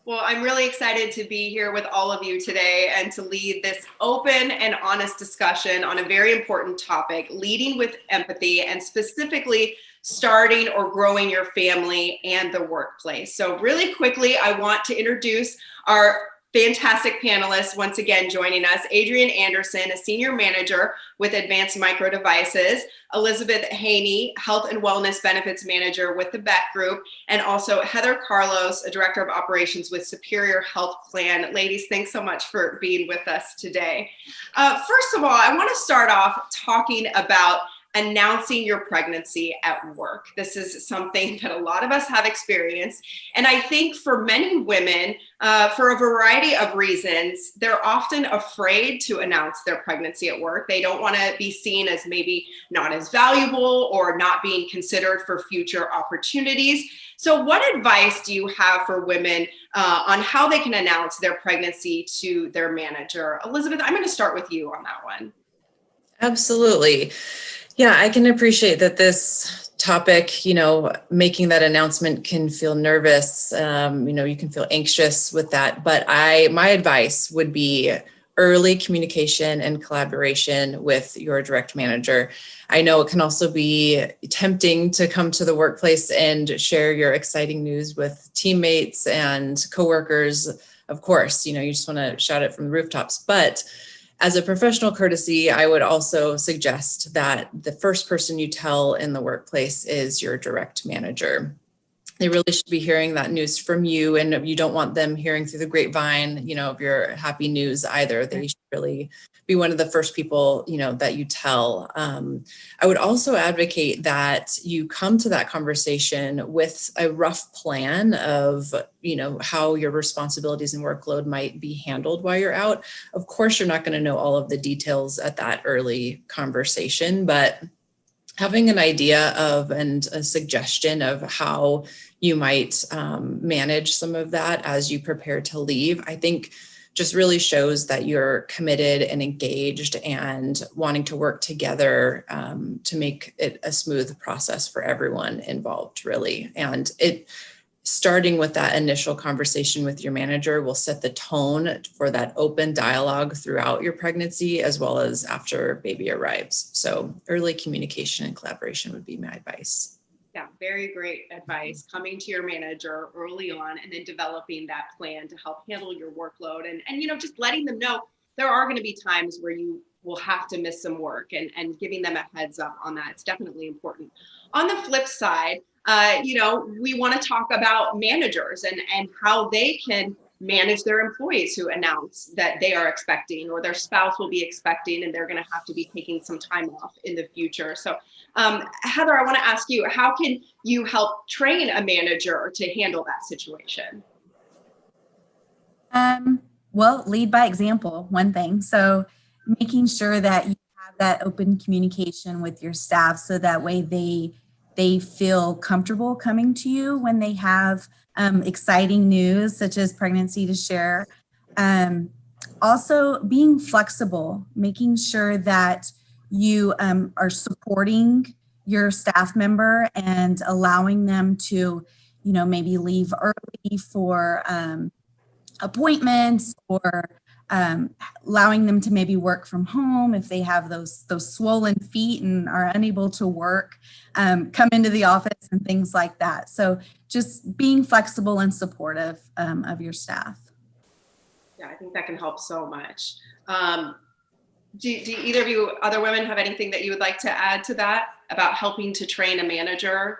Well, I'm really excited to be here with all of you today and to lead this open and honest discussion on a very important topic, leading with empathy, and specifically starting or growing your family and the workplace. So really quickly, I want to introduce our fantastic panelists once again joining us. Adrienne Anderson, a senior manager with Advanced Micro Devices, Elizabeth Haney, health and wellness benefits manager with the Beck Group, and also Heather Carlos, a director of operations with Superior Health Plan. Ladies, thanks so much for being with us today. First of all, I want to start off talking about announcing your pregnancy at work. This is something that a lot of us have experienced. And I think for many women, for a variety of reasons, they're often afraid to announce their pregnancy at work. They don't want to be seen as maybe not as valuable or not being considered for future opportunities. So what advice do you have for women on how they can announce their pregnancy to their manager? Elizabeth, I'm going to start with you on that one. Absolutely. Yeah, I can appreciate that this topic, making that announcement can feel nervous. You can feel anxious with that. But my advice would be early communication and collaboration with your direct manager. I know it can also be tempting to come to the workplace and share your exciting news with teammates and coworkers. Of course, you just want to shout it from the rooftops. But as a professional courtesy, I would also suggest that the first person you tell in the workplace is your direct manager. They really should be hearing that news from you, and you don't want them hearing through the grapevine, of your happy news either. They should really be one of the first people, that you tell. I would also advocate that you come to that conversation with a rough plan of, how your responsibilities and workload might be handled while you're out. Of course, you're not going to know all of the details at that early conversation, but having an idea of and a suggestion of how you might manage some of that as you prepare to leave, I think just really shows that you're committed and engaged and wanting to work together to make it a smooth process for everyone involved, really. And starting with that initial conversation with your manager will set the tone for that open dialogue throughout your pregnancy as well as after baby arrives. So early communication and collaboration would be my advice. Yeah, very great advice. Coming to your manager early on and then developing that plan to help handle your workload and just letting them know there are going to be times where you will have to miss some work and giving them a heads up on that. It's definitely important. On the flip side, we want to talk about managers and how they can manage their employees who announce that they are expecting or their spouse will be expecting and they're going to have to be taking some time off in the future. So Heather, I want to ask you, how can you help train a manager to handle that situation? Well, lead by example, one thing. So making sure that you have that open communication with your staff so that way they feel comfortable coming to you when they have exciting news such as pregnancy to share. Also being flexible, making sure that you are supporting your staff member and allowing them to, maybe leave early for appointments or allowing them to maybe work from home if they have those swollen feet and are unable to work, come into the office and things like that. So just being flexible and supportive of your staff. Yeah, I think that can help so much. Do either of you other women have anything that you would like to add to that about helping to train a manager?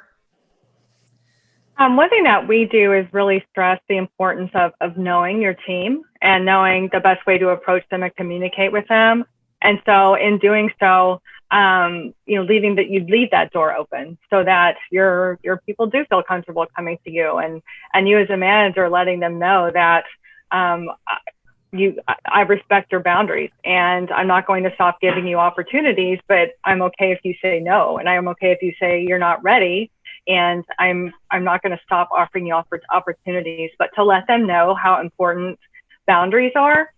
One thing that we do is really stress the importance of knowing your team and knowing the best way to approach them and communicate with them. And so in doing so, you leave that door open so that your people do feel comfortable coming to you, and you as a manager letting them know that I respect your boundaries and I'm not going to stop giving you opportunities, but I'm okay if you say no, and I'm okay if you say you're not ready. And I'm not going to stop offering you opportunities, but to let them know how important boundaries are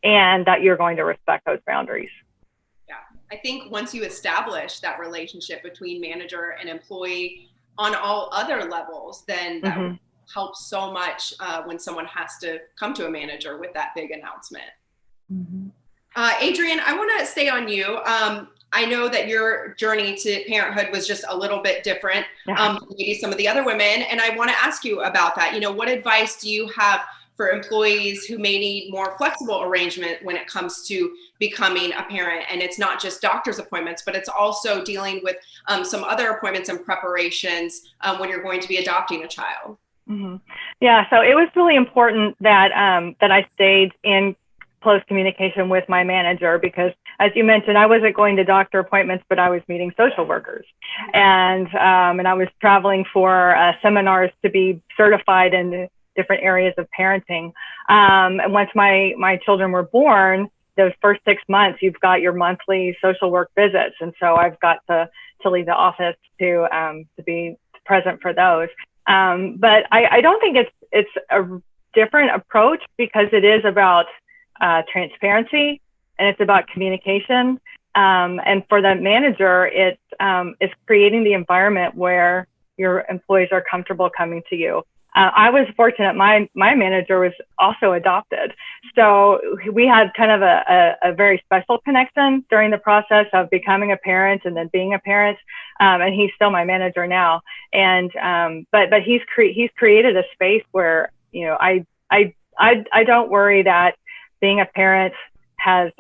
and that you're going to respect those boundaries. Yeah, I think once you establish that relationship between manager and employee on all other levels, then that helps so much when someone has to come to a manager with that big announcement. Mhm. Adrienne, I want to stay on you. I know that your journey to parenthood was just a little bit different than maybe some of the other women. And I want to ask you about that. You know, what advice do you have for employees who may need more flexible arrangement when it comes to becoming a parent? And it's not just doctor's appointments, but it's also dealing with some other appointments and preparations when you're going to be adopting a child. Mm-hmm. Yeah, so it was really important that that I stayed in close communication with my manager, because as you mentioned, I wasn't going to doctor appointments, but I was meeting social workers, and I was traveling for seminars to be certified in different areas of parenting. And once my children were born, those first 6 months, you've got your monthly social work visits, and so I've got to leave the office to be present for those. But I don't think it's a different approach, because it is about transparency, and it's about communication. And for the manager, it's creating the environment where your employees are comfortable coming to you. I was fortunate, my manager was also adopted. So we had kind of a very special connection during the process of becoming a parent and then being a parent. And he's still my manager now. And, but he's created a space where, you know, I don't worry that being a parent has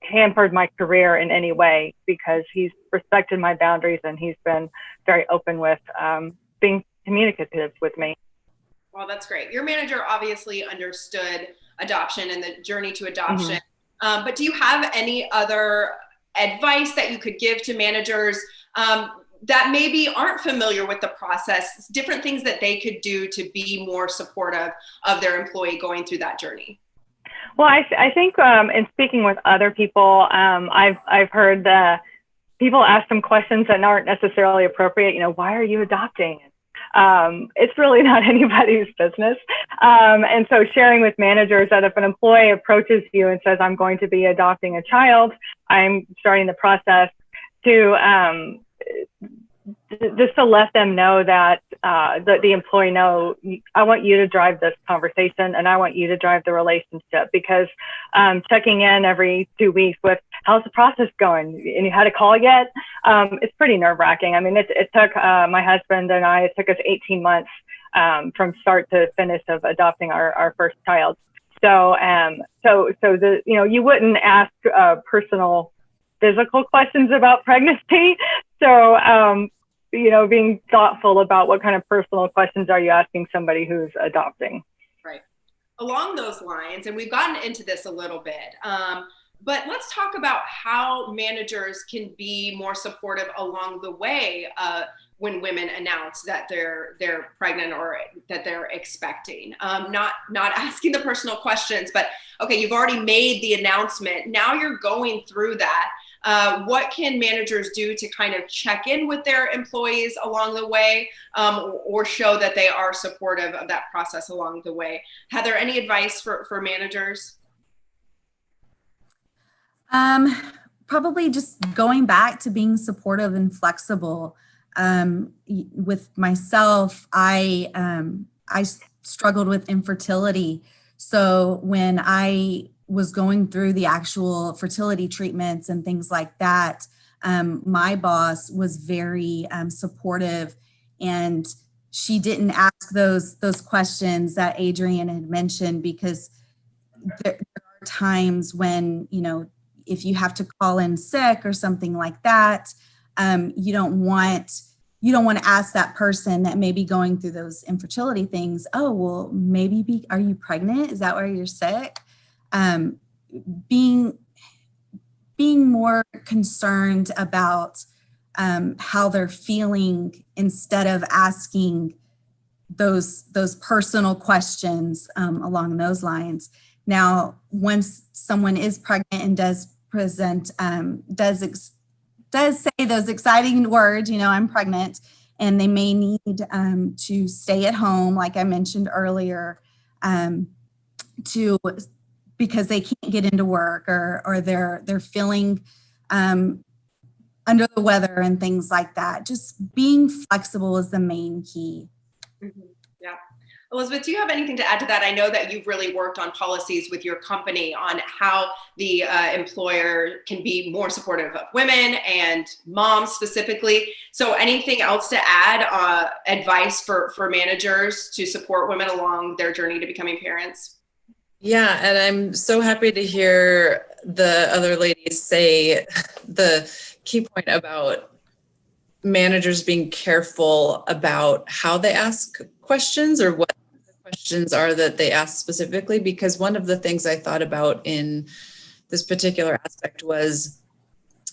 hampered my career in any way, because he's respected my boundaries and he's been very open with being communicative with me. Well, that's great. Your manager obviously understood adoption and the journey to adoption. Mm-hmm. But do you have any other advice that you could give to managers that maybe aren't familiar with the process, different things that they could do to be more supportive of their employee going through that journey? Well, I think in speaking with other people, I've heard people ask some questions that aren't necessarily appropriate. You know, why are you adopting? It's really not anybody's business. And so sharing with managers that if an employee approaches you and says, I'm going to be adopting a child, I'm starting the process, to just to let them know that the employee know, I want you to drive this conversation and I want you to drive the relationship, because checking in every 2 weeks with how's the process going and you had a call yet, it's pretty nerve-wracking. I mean, it took my husband and I, it took us 18 months from start to finish of adopting our first child. So the, you know, you wouldn't ask personal physical questions about pregnancy. So, you know, being thoughtful about what kind of personal questions are you asking somebody who's adopting. Right. Along those lines, and we've gotten into this a little bit, but let's talk about how managers can be more supportive along the way when women announce that they're pregnant or that they're expecting. Not asking the personal questions, but okay, you've already made the announcement. Now you're going through that. What can managers do to kind of check in with their employees along the way, or show that they are supportive of that process along the way? Heather, any advice for managers? Probably just going back to being supportive and flexible. With myself, I struggled with infertility. So when I was going through the actual fertility treatments and things like that, my boss was very supportive, and she didn't ask those questions that Adrienne had mentioned, because there are times when, you know, if you have to call in sick or something like that, you don't want to ask that person that may be going through those infertility things, oh, well, maybe are you pregnant? Is that why you're sick? Being more concerned about how they're feeling instead of asking those personal questions along those lines. Now, once someone is pregnant and does present, does say those exciting words, you know, I'm pregnant, and they may need to stay at home, like I mentioned earlier, because they can't get into work, or they're feeling under the weather and things like that. Just being flexible is the main key. Mhm. Yeah. Elizabeth, do you have anything to add to that? I know that you've really worked on policies with your company on how the employer can be more supportive of women and moms specifically. So anything else to add, advice for managers to support women along their journey to becoming parents? Yeah, and I'm so happy to hear the other ladies say the key point about managers being careful about how they ask questions or what the questions are that they ask specifically, because one of the things I thought about in this particular aspect was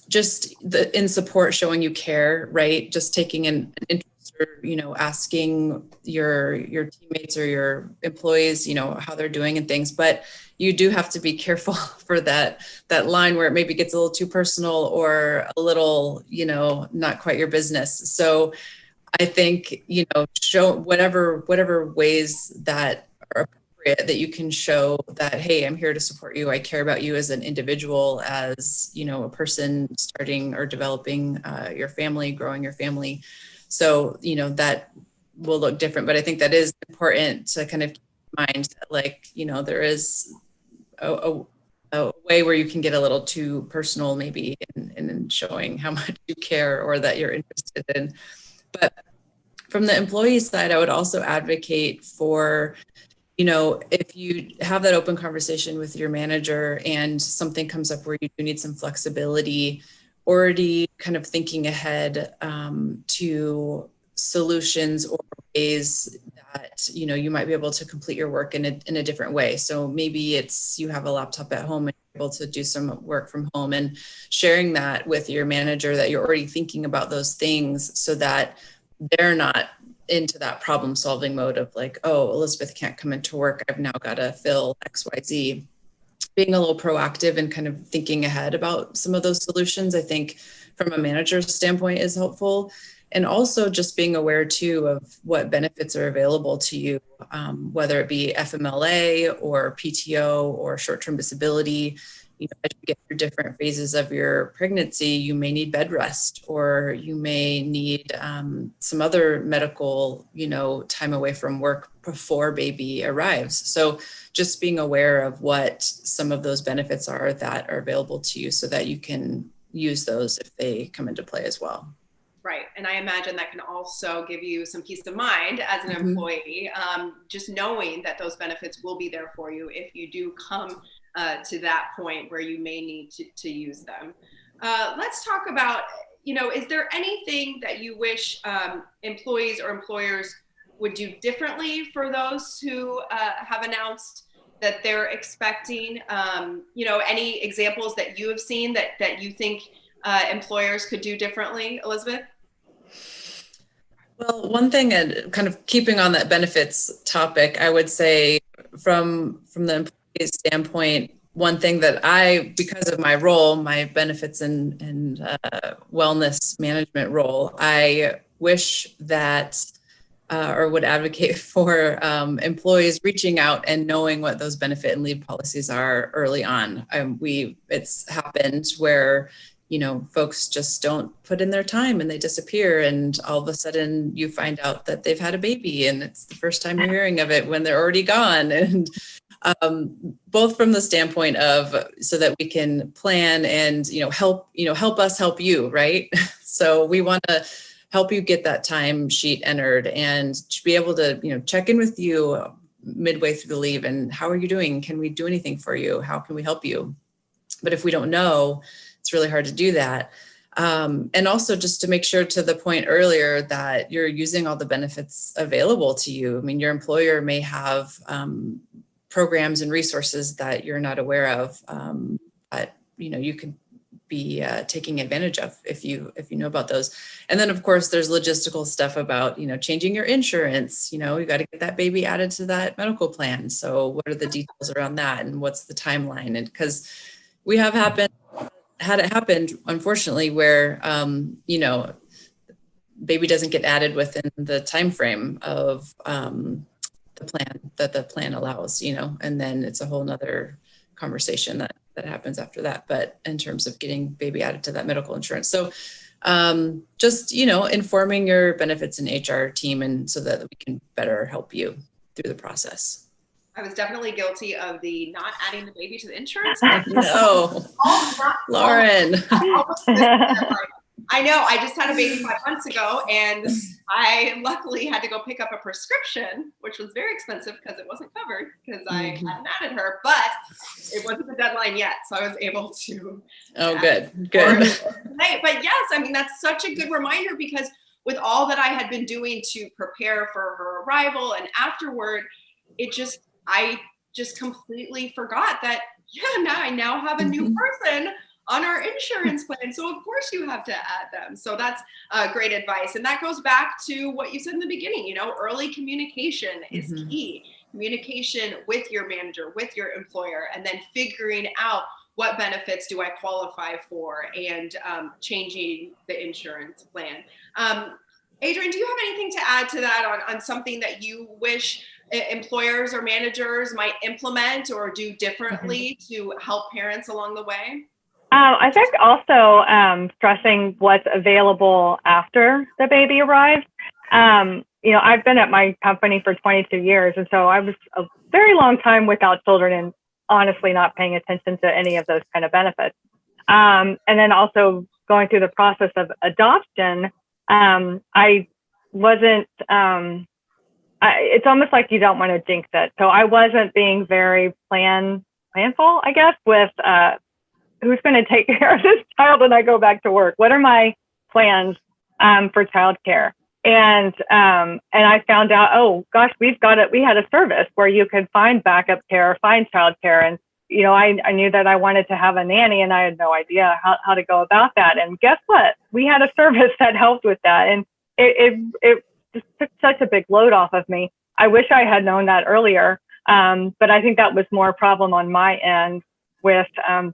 just in support, showing you care, right? Just taking an interest, or asking your teammates or your employees, how they're doing and things. But you do have to be careful for that line where it maybe gets a little too personal or a little, not quite your business. So I think, show whatever ways that are appropriate, that you can show that, hey, I'm here to support you. I care about you as an individual, as, a person starting or developing your family, growing your family. So, that will look different. But I think that is important to kind of keep in mind that, there is a way where you can get a little too personal, maybe, in showing how much you care or that you're interested in. But from the employee side, I would also advocate for, if you have that open conversation with your manager and something comes up where you do need some flexibility, already kind of thinking ahead to solutions or ways that, you might be able to complete your work in a different way. So maybe it's you have a laptop at home and you're able to do some work from home, and sharing that with your manager that you're already thinking about those things, so that they're not into that problem solving mode of like, oh, Elizabeth can't come into work, I've now got to fill XYZ. Being a little proactive and kind of thinking ahead about some of those solutions, I think from a manager's standpoint is helpful. And also just being aware too of what benefits are available to you, whether it be FMLA or PTO or short-term disability. As you get through different phases of your pregnancy, you may need bed rest, or you may need some other medical, time away from work before baby arrives. So just being aware of what some of those benefits are that are available to you, so that you can use those if they come into play as well. Right. And I imagine that can also give you some peace of mind as an employee, just knowing that those benefits will be there for you if you do come to that point where you may need to use them. Let's talk about, is there anything that you wish employees or employers would do differently for those who have announced that they're expecting? Any examples that you have seen that you think employers could do differently, Elizabeth? Well, one thing, and kind of keeping on that benefits topic, I would say from the employee standpoint, one thing that because of my role, my benefits and wellness management role, I wish that or would advocate for employees reaching out and knowing what those benefit and leave policies are early on. It's happened where folks just don't put in their time and they disappear, and all of a sudden you find out that they've had a baby, and it's the first time you're hearing of it when they're already gone. And both from the standpoint of so that we can plan and help us help you, right? So we want to help you get that time sheet entered and to be able to check in with you midway through the leave, and how are you doing? Can we do anything for you? How can we help you? But if we don't know, it's really hard to do that. And also just to make sure, to the point earlier, that you're using all the benefits available to you. I mean, your employer may have programs and resources that you're not aware of, but you could be taking advantage of if you know about those. And then of course there's logistical stuff about changing your insurance. You got to get that baby added to that medical plan. So what are the details around that, and what's the timeline? And because we have had it happened, unfortunately, where baby doesn't get added within the time frame of the plan allows, and then it's a whole nother conversation that happens after that. But in terms of getting baby added to that medical insurance, so just, informing your benefits and HR team, and so that we can better help you through the process. I was definitely guilty of the not adding the baby to the insurance. No, Lauren. I know. I just had a baby 5 months ago, and I luckily had to go pick up a prescription, which was very expensive because it wasn't covered because I hadn't added her, but it wasn't the deadline yet. So I was able to. Oh, good. But yes, I mean, that's such a good reminder, because with all that I had been doing to prepare for her arrival and afterward, I just completely forgot that, now I now have a new person on our insurance plan. So of course you have to add them. So that's great advice. And that goes back to what you said in the beginning, early communication is key. Communication with your manager, with your employer, and then figuring out what benefits do I qualify for, and changing the insurance plan. Adrian, do you have anything to add to that on something that you wish employers or managers might implement or do differently to help parents along the way? I think also stressing what's available after the baby arrives. I've been at my company for 22 years, and so I was a very long time without children and honestly not paying attention to any of those kind of benefits. And then also going through the process of adoption, I wasn't, it's almost like you don't want to jinx it. So I wasn't being very planful, I guess, with who's going to take care of this child when I go back to work? What are my plans for childcare? And I found out, oh gosh, we had a service where you could find backup care, find childcare. And, I knew that I wanted to have a nanny, and I had no idea how to go about that. And guess what? We had a service that helped with that. And it just took such a big load off of me. I wish I had known that earlier. But I think that was more a problem on my end with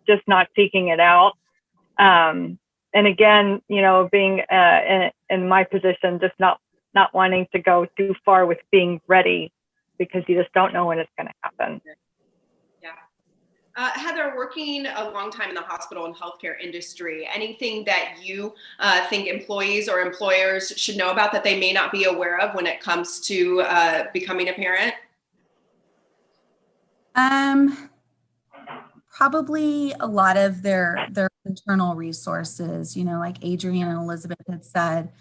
just not seeking it out. And again, being in my position, just not wanting to go too far with being ready, because you just don't know when it's going to happen. Yeah. Heather, working a long time in the hospital and healthcare industry, anything that you think employees or employers should know about that they may not be aware of when it comes to becoming a parent? Probably a lot of their internal resources, like Adrian and Elizabeth had said,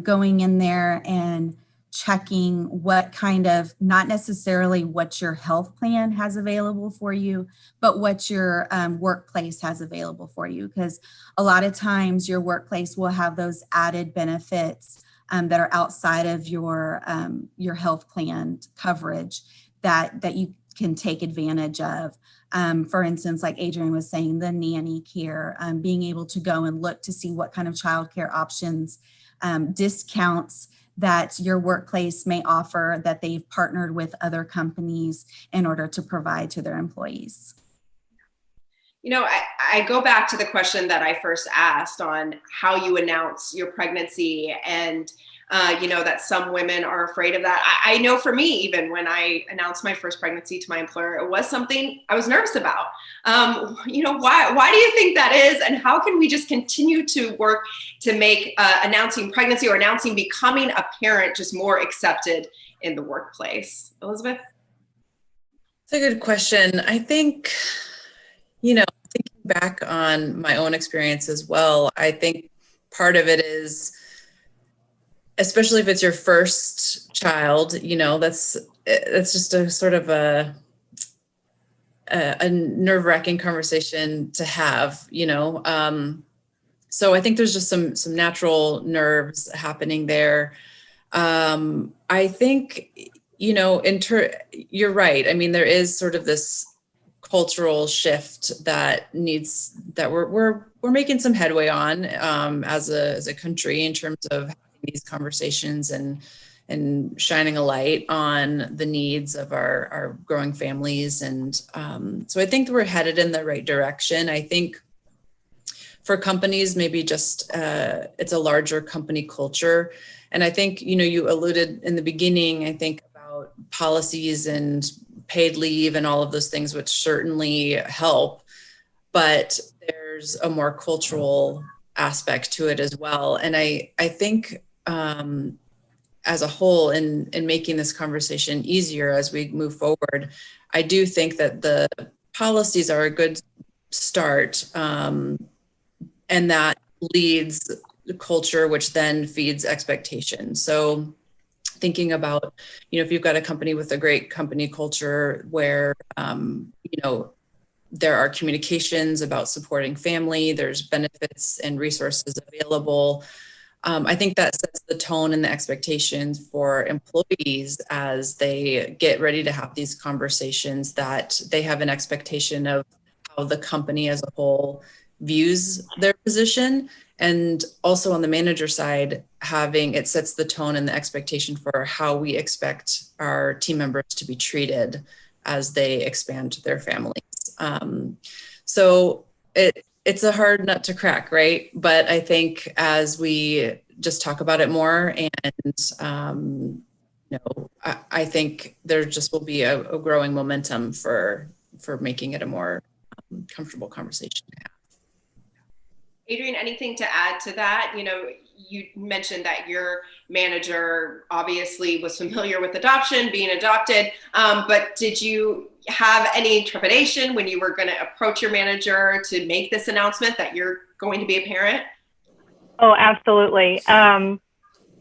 going in there and checking what kind of, not necessarily what your health plan has available for you, but what your workplace has available for you. Because a lot of times your workplace will have those added benefits that are outside of your health plan coverage that you can take advantage of. For instance, like Adrian was saying, the nanny care, being able to go and look to see what kind of childcare options, discounts that your workplace may offer that they've partnered with other companies in order to provide to their employees. I go back to the question that I first asked on how you announce your pregnancy, and that some women are afraid of that. I know for me, even when I announced my first pregnancy to my employer, it was something I was nervous about. Why do you think that is? And how can we just continue to work to make announcing pregnancy or announcing becoming a parent just more accepted in the workplace? Elizabeth? It's a good question. I think, thinking back on my own experience as well, I think part of it is, especially if it's your first child, that's just a sort of a nerve-wracking conversation to have, so I think there's just some natural nerves happening there. I think, you're right. I mean, there is sort of this cultural shift that we're making some headway on as a country in terms of having these conversations and shining a light on the needs of our growing families. And so I think we're headed in the right direction. I think for companies, maybe just it's a larger company culture. And I think, you alluded in the beginning, I think, about policies and paid leave and all of those things, which certainly help. But there's a more cultural aspect to it as well. And I think as a whole, in making this conversation easier as we move forward, I do think that the policies are a good start, and that leads the culture, which then feeds expectation. So thinking about, if you've got a company with a great company culture where, there are communications about supporting family, there's benefits and resources available. I think that sets the tone and the expectations for employees as they get ready to have these conversations, that they have an expectation of how the company as a whole views their position. And also on the manager side, it sets the tone and the expectation for how we expect our team members to be treated as they expand their families. So it's a hard nut to crack, right? But I think as we just talk about it more, and I think there just will be a growing momentum for making it a more comfortable conversation to have. Adrienne, anything to add to that? You mentioned that your manager obviously was familiar with adoption, being adopted, but did you have any trepidation when you were going to approach your manager to make this announcement that you're going to be a parent? Oh, absolutely.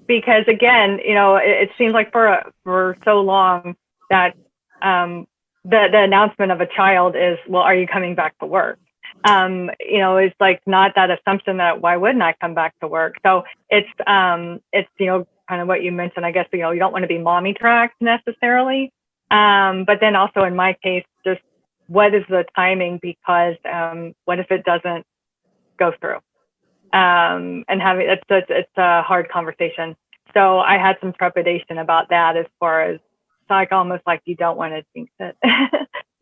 Because again, it seems like for so long that the announcement of a child is, well, are you coming back to work? It's like not that assumption that why wouldn't I come back to work? So it's kind of what you mentioned. I guess you don't want to be mommy tracked necessarily, but then also in my case, just what is the timing? Because what if it doesn't go through? And having it's a hard conversation. So I had some trepidation about that, as far as it's like almost like you don't want to jinx it,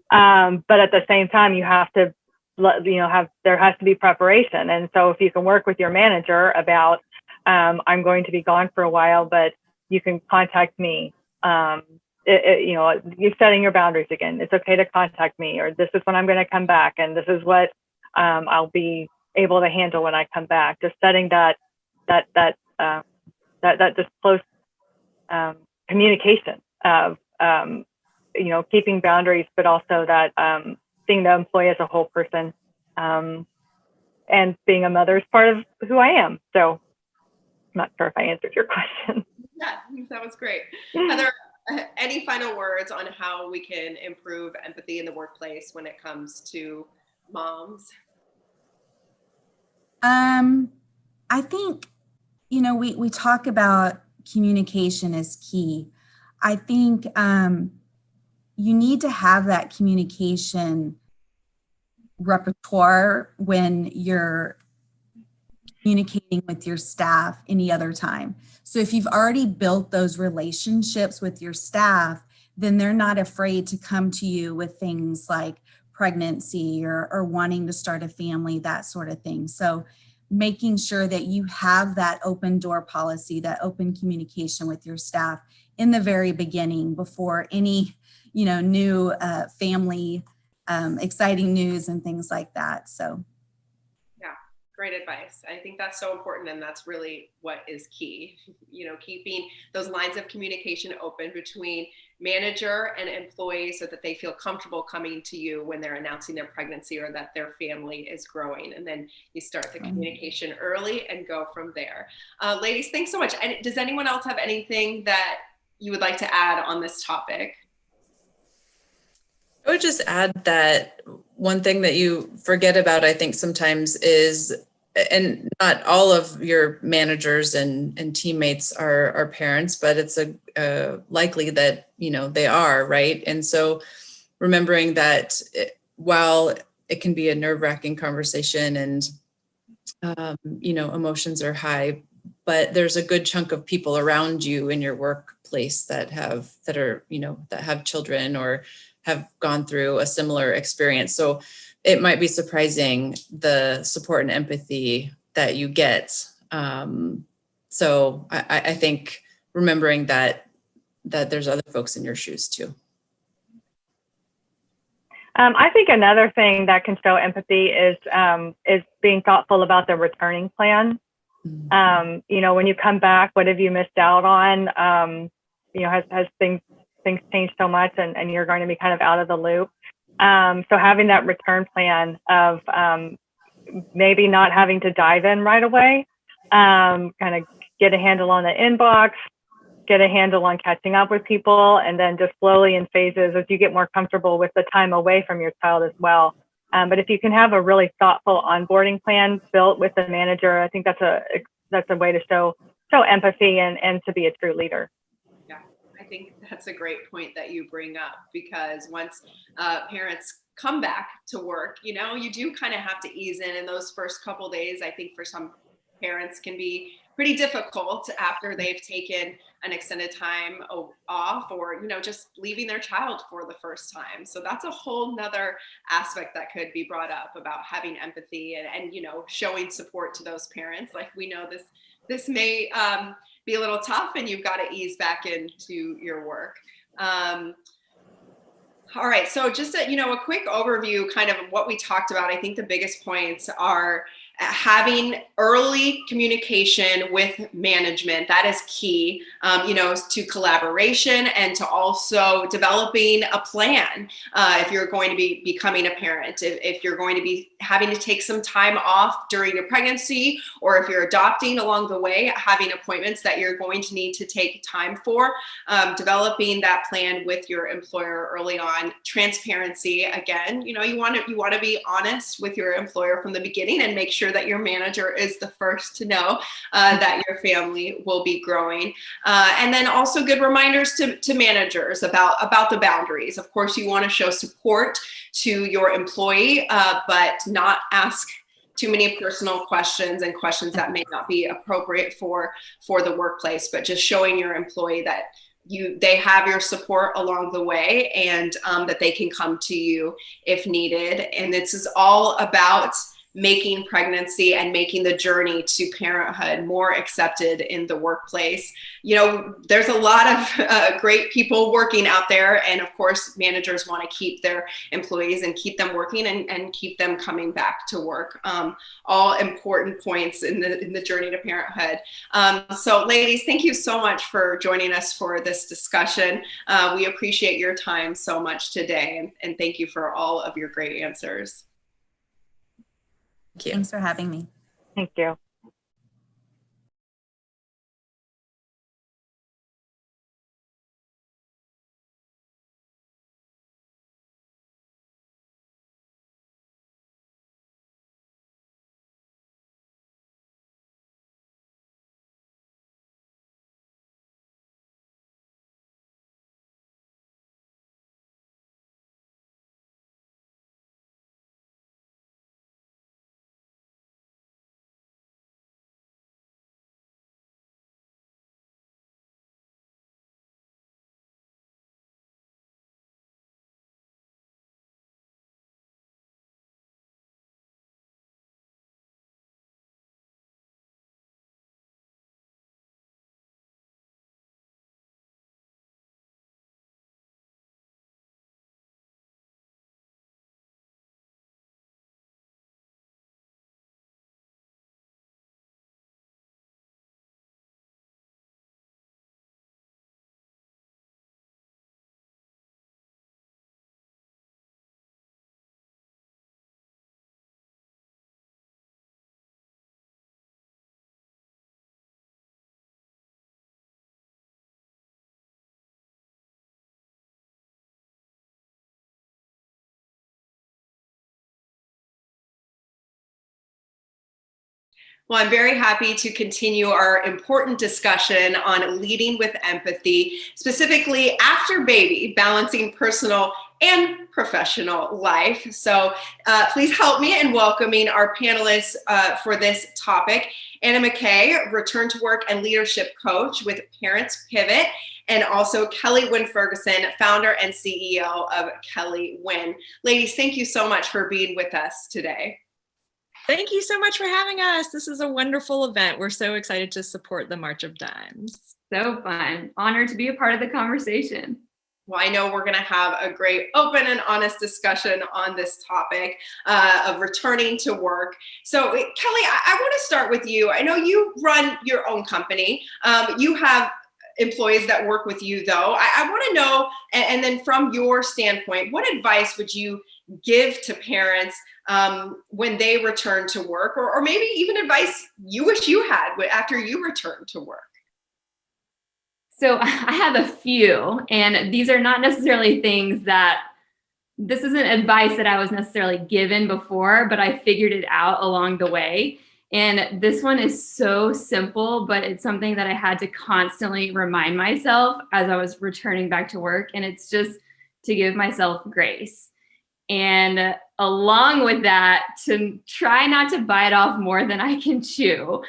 but at the same time you have to. There has to be preparation. And so if you can work with your manager about, I'm going to be gone for a while, but you can contact me. You're setting your boundaries again. It's okay to contact me, or this is when I'm going to come back, and this is what I'll be able to handle when I come back. Just setting that just close communication of keeping boundaries, but also that seeing the employee as a whole person, and being a mother is part of who I am. So I'm not sure if I answered your question. Yeah, that was great. Heather, any final words on how we can improve empathy in the workplace when it comes to moms? I think, we talk about communication as key. I think you need to have that communication repertoire when you're communicating with your staff any other time. So if you've already built those relationships with your staff, then they're not afraid to come to you with things like pregnancy or wanting to start a family, that sort of thing. So making sure that you have that open door policy, that open communication with your staff in the very beginning, before any new family, exciting news and things like that. So, yeah, great advice. I think that's so important, and that's really what is key. Keeping those lines of communication open between manager and employee, so that they feel comfortable coming to you when they're announcing their pregnancy or that their family is growing. And then you start the communication early and go from there. Ladies, thanks so much. And does anyone else have anything that you would like to add on this topic? I would just add that one thing that you forget about, I think sometimes, is, and not all of your managers and teammates are parents, but it's likely that, they are, right? And so remembering that while it can be a nerve-wracking conversation and, emotions are high, but there's a good chunk of people around you in your workplace that have children or have gone through a similar experience. So it might be surprising the support and empathy that you get. So I think remembering that there's other folks in your shoes too. I think another thing that can show empathy is being thoughtful about the returning plan. When you come back, what have you missed out on? Has things changed so much, and you're going to be kind of out of the loop. So having that return plan of maybe not having to dive in right away, kind of get a handle on the inbox, get a handle on catching up with people, and then just slowly in phases as you get more comfortable with the time away from your child as well. But if you can have a really thoughtful onboarding plan built with the manager, I think that's a way to show empathy and to be a true leader. Yeah, I think that's a great point that you bring up, because once parents come back to work, you do kind of have to ease in those first couple days. I think for some parents can be pretty difficult after they've taken an extended time off, or just leaving their child for the first time. So that's a whole nother aspect that could be brought up about having empathy and showing support to those parents. Like, we know this may be a little tough, and you've got to ease back into your work. All right, so just a quick overview kind of what we talked about. I think the biggest points are having early communication with management. That is key, to collaboration, and to also developing a plan. If you're going to be becoming a parent, if you're going to be having to take some time off during your pregnancy, or if you're adopting along the way, having appointments that you're going to need to take time for, developing that plan with your employer early on. Transparency, again, you want to be honest with your employer from the beginning, and make sure that your manager is the first to know that your family will be growing. And then also good reminders to managers about the boundaries. Of course, you want to show support to your employee, but not ask too many personal questions and questions that may not be appropriate for the workplace, but just showing your employee that they have your support along the way, and that they can come to you if needed. And this is all about making pregnancy and making the journey to parenthood more accepted in the workplace. There's a lot of great people working out there, and of course, managers want to keep their employees and keep them working and keep them coming back to work. All important points in the journey to parenthood. So ladies, thank you so much for joining us for this discussion. We appreciate your time so much today, and thank you for all of your great answers. Thanks for having me. Thank you. Well, I'm very happy to continue our important discussion on leading with empathy, specifically after baby, balancing personal and professional life. So please help me in welcoming our panelists for this topic. Anna McKay, return to work and leadership coach with Parents Pivot, and also Kelly Wynn Ferguson, founder and CEO of Kelly Wynn. Ladies, thank you so much for being with us today. Thank you so much for having us. This is a wonderful event. We're so excited to support the March of Dimes. So fun. Honored to be a part of the conversation. Well, I know we're going to have a great open and honest discussion on this topic of returning to work. So, Kelly, I want to start with you. I know you run your own company. You have employees that work with you, though. I want to know, and then from your standpoint, what advice would you give to parents when they return to work, or maybe even advice you wish you had after you return to work? So I have a few, and these are not necessarily things that, this isn't advice that I was necessarily given before, but I figured it out along the way. And this one is so simple, but it's something that I had to constantly remind myself as I was returning back to work. And it's just to give myself grace. And along with that, to try not to bite off more than I can chew.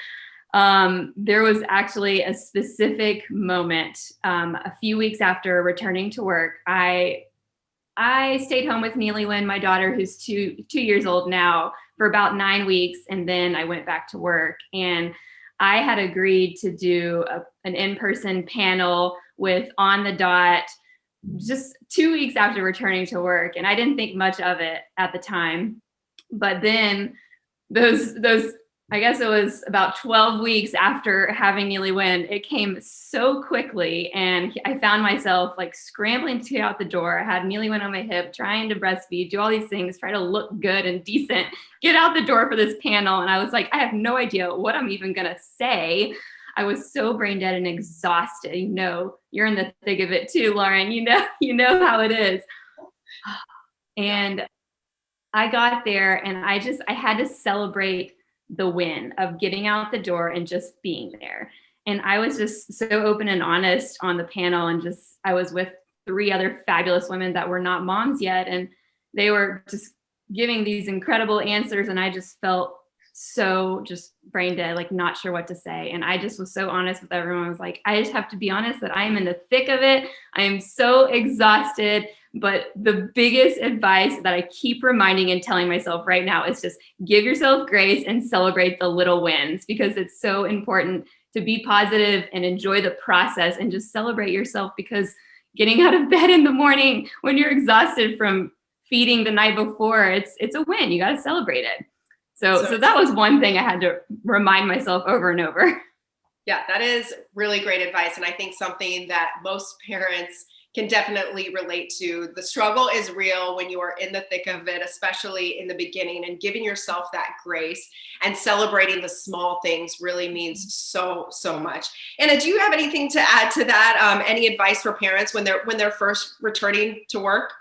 There was actually a specific moment a few weeks after returning to work. I stayed home with Neely Wynn, my daughter, who's two years old now, for about 9 weeks, and then I went back to work. And I had agreed to do an in-person panel with On the Dot just 2 weeks after returning to work, and I didn't think much of it at the time. But then those I guess it was about 12 weeks after having Neely Wynn, it came so quickly, and I found myself like scrambling to get out the door. I had Neely Wynn on my hip, trying to breastfeed, do all these things, try to look good and decent, get out the door for this panel. And I was like, I have no idea what I'm even gonna say. I was so brain dead and exhausted. You know, you're in the thick of it too, Lauren. You know how it is. And I got there, and I had to celebrate the win of getting out the door and just being there. And I was just so open and honest on the panel, and I was with 3 other fabulous women that were not moms yet. And they were just giving these incredible answers. And I just felt so just brain dead, like not sure what to say. And I just was so honest with everyone. I was like, I just have to be honest that I am in the thick of it. I am so exhausted. But the biggest advice that I keep reminding and telling myself right now is just give yourself grace and celebrate the little wins, because it's so important to be positive and enjoy the process and just celebrate yourself, because getting out of bed in the morning when you're exhausted from feeding the night before, it's a win. You got to celebrate it. So that was one thing I had to remind myself over and over. Yeah, that is really great advice. And I think something that most parents can definitely relate to. The struggle is real when you are in the thick of it, especially in the beginning, and giving yourself that grace and celebrating the small things really means so much. Anna, do you have anything to add to that? Any advice for parents when they're first returning to work?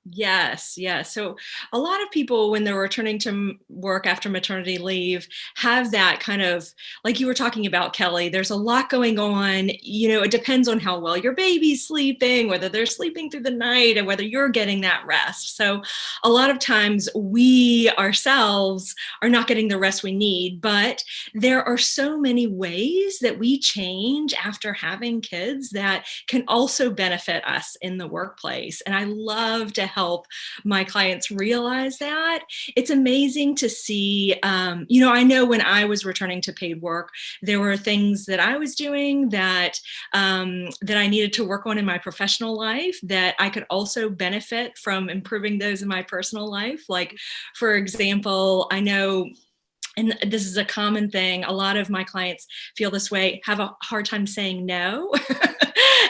Yes. So a lot of people, when they're returning to work after maternity leave, have that kind of, like you were talking about, Kelly, there's a lot going on. It depends on how well your baby's sleeping, whether they're sleeping through the night, and whether you're getting that rest. So a lot of times we ourselves are not getting the rest we need, but there are so many ways that we change after having kids that can also benefit us in the workplace. And I love to help my clients realize that. It's amazing to see, I know when I was returning to paid work, there were things that I was doing that I needed to work on in my professional life that I could also benefit from improving those in my personal life. Like, for example, I know, and this is a common thing, a lot of my clients feel this way, have a hard time saying no.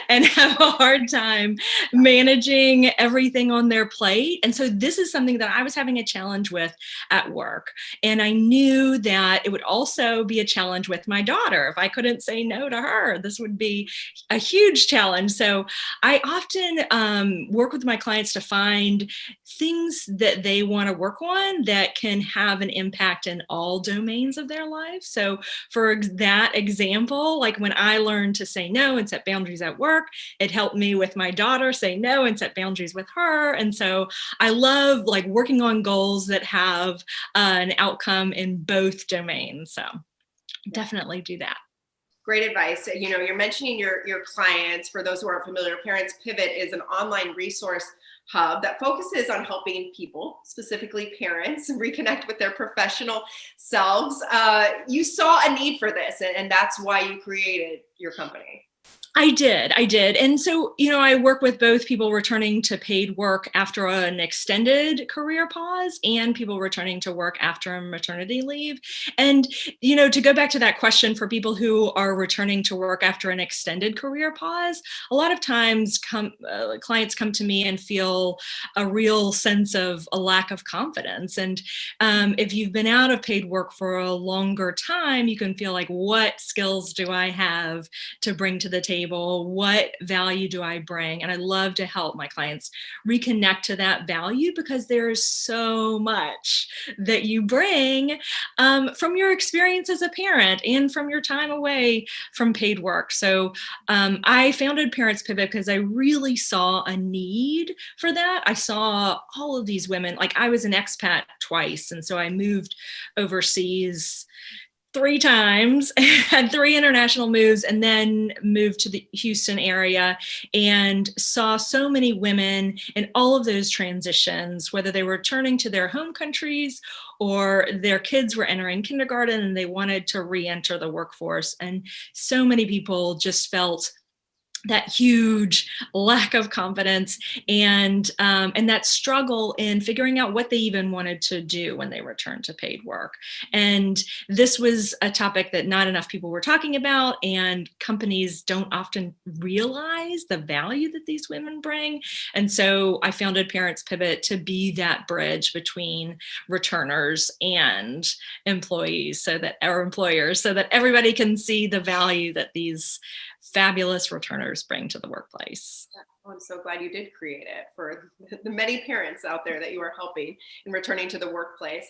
And have a hard time managing everything on their plate. And so this is something that I was having a challenge with at work. And I knew that it would also be a challenge with my daughter. If I couldn't say no to her, this would be a huge challenge. So I often work with my clients to find things that they want to work on that can have an impact in all domains of their life. So for that example, like when I learned to say no and set boundaries at work, it helped me with my daughter say no and set boundaries with her. And so I love like working on goals that have an outcome in both domains. So definitely do that. Great advice. You're mentioning your clients. For those who aren't familiar, Parents Pivot is an online resource hub that focuses on helping people, specifically parents, reconnect with their professional selves. You saw a need for this, and that's why you created your company. I did. And so, I work with both people returning to paid work after an extended career pause and people returning to work after a maternity leave. And, to go back to that question for people who are returning to work after an extended career pause, a lot of times clients come to me and feel a real sense of a lack of confidence. And if you've been out of paid work for a longer time, you can feel like, what skills do I have to bring to the table? What value do I bring? And I love to help my clients reconnect to that value, because there's so much that you bring from your experience as a parent and from your time away from paid work. So I founded Parents Pivot because I really saw a need for that. I saw all of these women, like I was an expat twice. And so I moved overseas 3 times, had 3 international moves, and then moved to the Houston area and saw so many women in all of those transitions, whether they were returning to their home countries or their kids were entering kindergarten and they wanted to re-enter the workforce. And so many people just felt that huge lack of confidence and that struggle in figuring out what they even wanted to do when they returned to paid work. And this was a topic that not enough people were talking about, and companies don't often realize the value that these women bring. And so I founded Parents Pivot to be that bridge between returners and employees, so that our employers, so that everybody can see the value that these fabulous returners bring to the workplace. Oh, I'm so glad you did create it for the many parents out there that you are helping in returning to the workplace.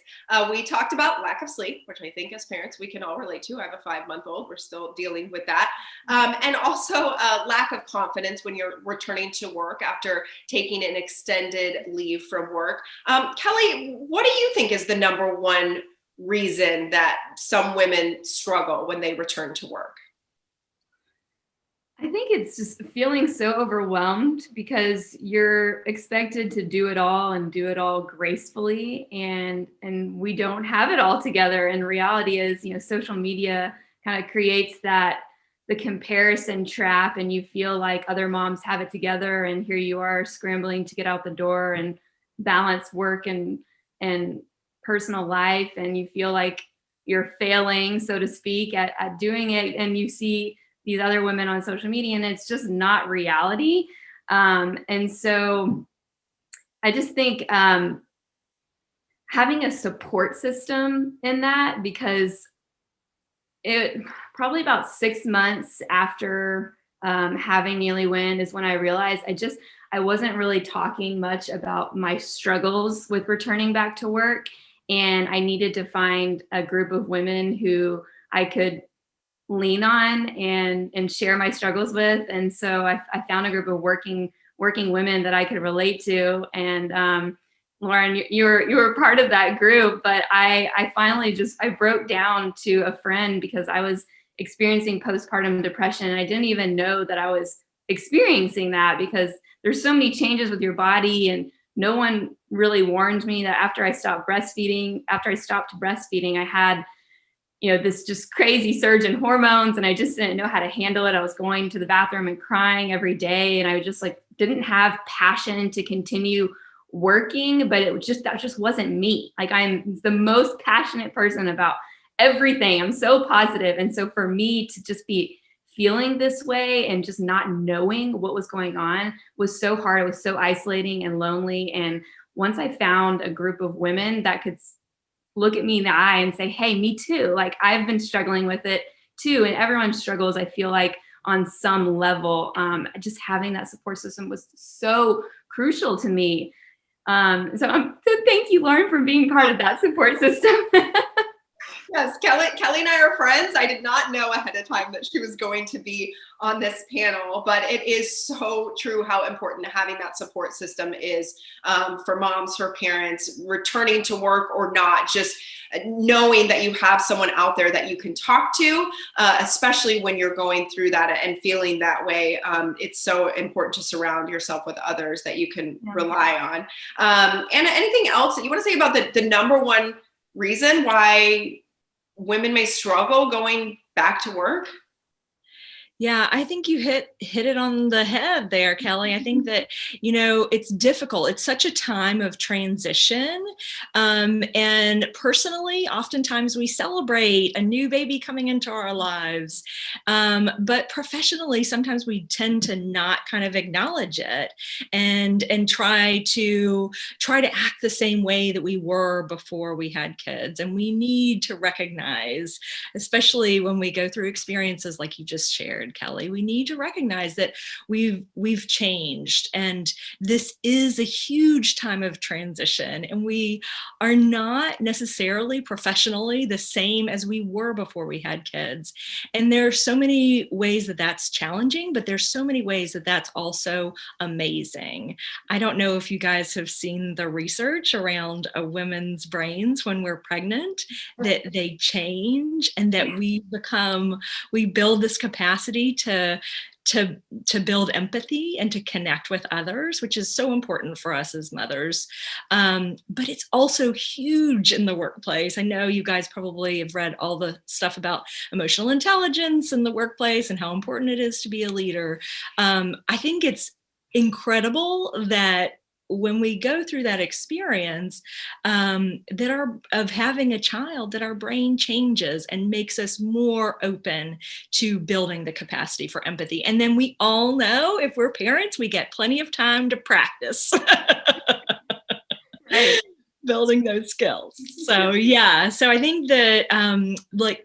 We talked about lack of sleep, which I think as parents we can all relate to. I have a 5-month-old. We're still dealing with that. And also lack of confidence when you're returning to work after taking an extended leave from work. Kelly, what do you think is the number one reason that some women struggle when they return to work? I think it's just feeling so overwhelmed because you're expected to do it all and do it all gracefully, and we don't have it all together. And reality is, social media kind of creates the comparison trap, and you feel like other moms have it together, and here you are scrambling to get out the door and balance work and personal life, and you feel like you're failing, so to speak, at doing it, and you see these other women on social media, and it's just not reality. And so I just think having a support system in that, because it probably about 6 months after having Neely Wynn is when I realized I wasn't really talking much about my struggles with returning back to work. And I needed to find a group of women who I could lean on and share my struggles with. And so I found a group of working women that I could relate to. And Lauren, you were part of that group, but I finally I broke down to a friend because I was experiencing postpartum depression. And I didn't even know that I was experiencing that, because there's so many changes with your body, and no one really warned me that after I stopped breastfeeding, I had this just crazy surge in hormones, and I just didn't know how to handle it. I was going to the bathroom and crying every day, and I just didn't have passion to continue working, but that just wasn't me. Like, I'm the most passionate person about everything. I'm so positive. And so for me to just be feeling this way and just not knowing what was going on was so hard. It was so isolating and lonely. And once I found a group of women that could look at me in the eye and say, hey, me too. Like, I've been struggling with it too. And everyone struggles, I feel like, on some level. Just having that support system was so crucial to me. So thank you, Lauren, for being part of that support system. Yes, Kelly and I are friends. I did not know ahead of time that she was going to be on this panel, but it is so true how important having that support system is for moms, for parents, returning to work or not, just knowing that you have someone out there that you can talk to, especially when you're going through that and feeling that way. It's so important to surround yourself with others that you can rely on. And anything else that you want to say about the number one reason why women may struggle going back to work? Yeah, I think you hit it on the head there, Kelly. I think that, it's difficult. It's such a time of transition. And personally, oftentimes we celebrate a new baby coming into our lives. But professionally, sometimes we tend to not kind of acknowledge it and try to act the same way that we were before we had kids. And we need to recognize, especially when we go through experiences like you just shared, Kelly, we need to recognize that we've changed, and this is a huge time of transition, and we are not necessarily professionally the same as we were before we had kids. And there are so many ways that that's challenging, but there's so many ways that that's also amazing. I don't know if you guys have seen the research around women's brains when we're pregnant, that they change and that we build this capacity to build empathy and to connect with others, which is so important for us as mothers. But it's also huge in the workplace. I know you guys probably have read all the stuff about emotional intelligence in the workplace and how important it is to be a leader. I think it's incredible that when we go through that experience, of having a child, that our brain changes and makes us more open to building the capacity for empathy. And then we all know, if we're parents, we get plenty of time to practice. Right. Building those skills. So I think that like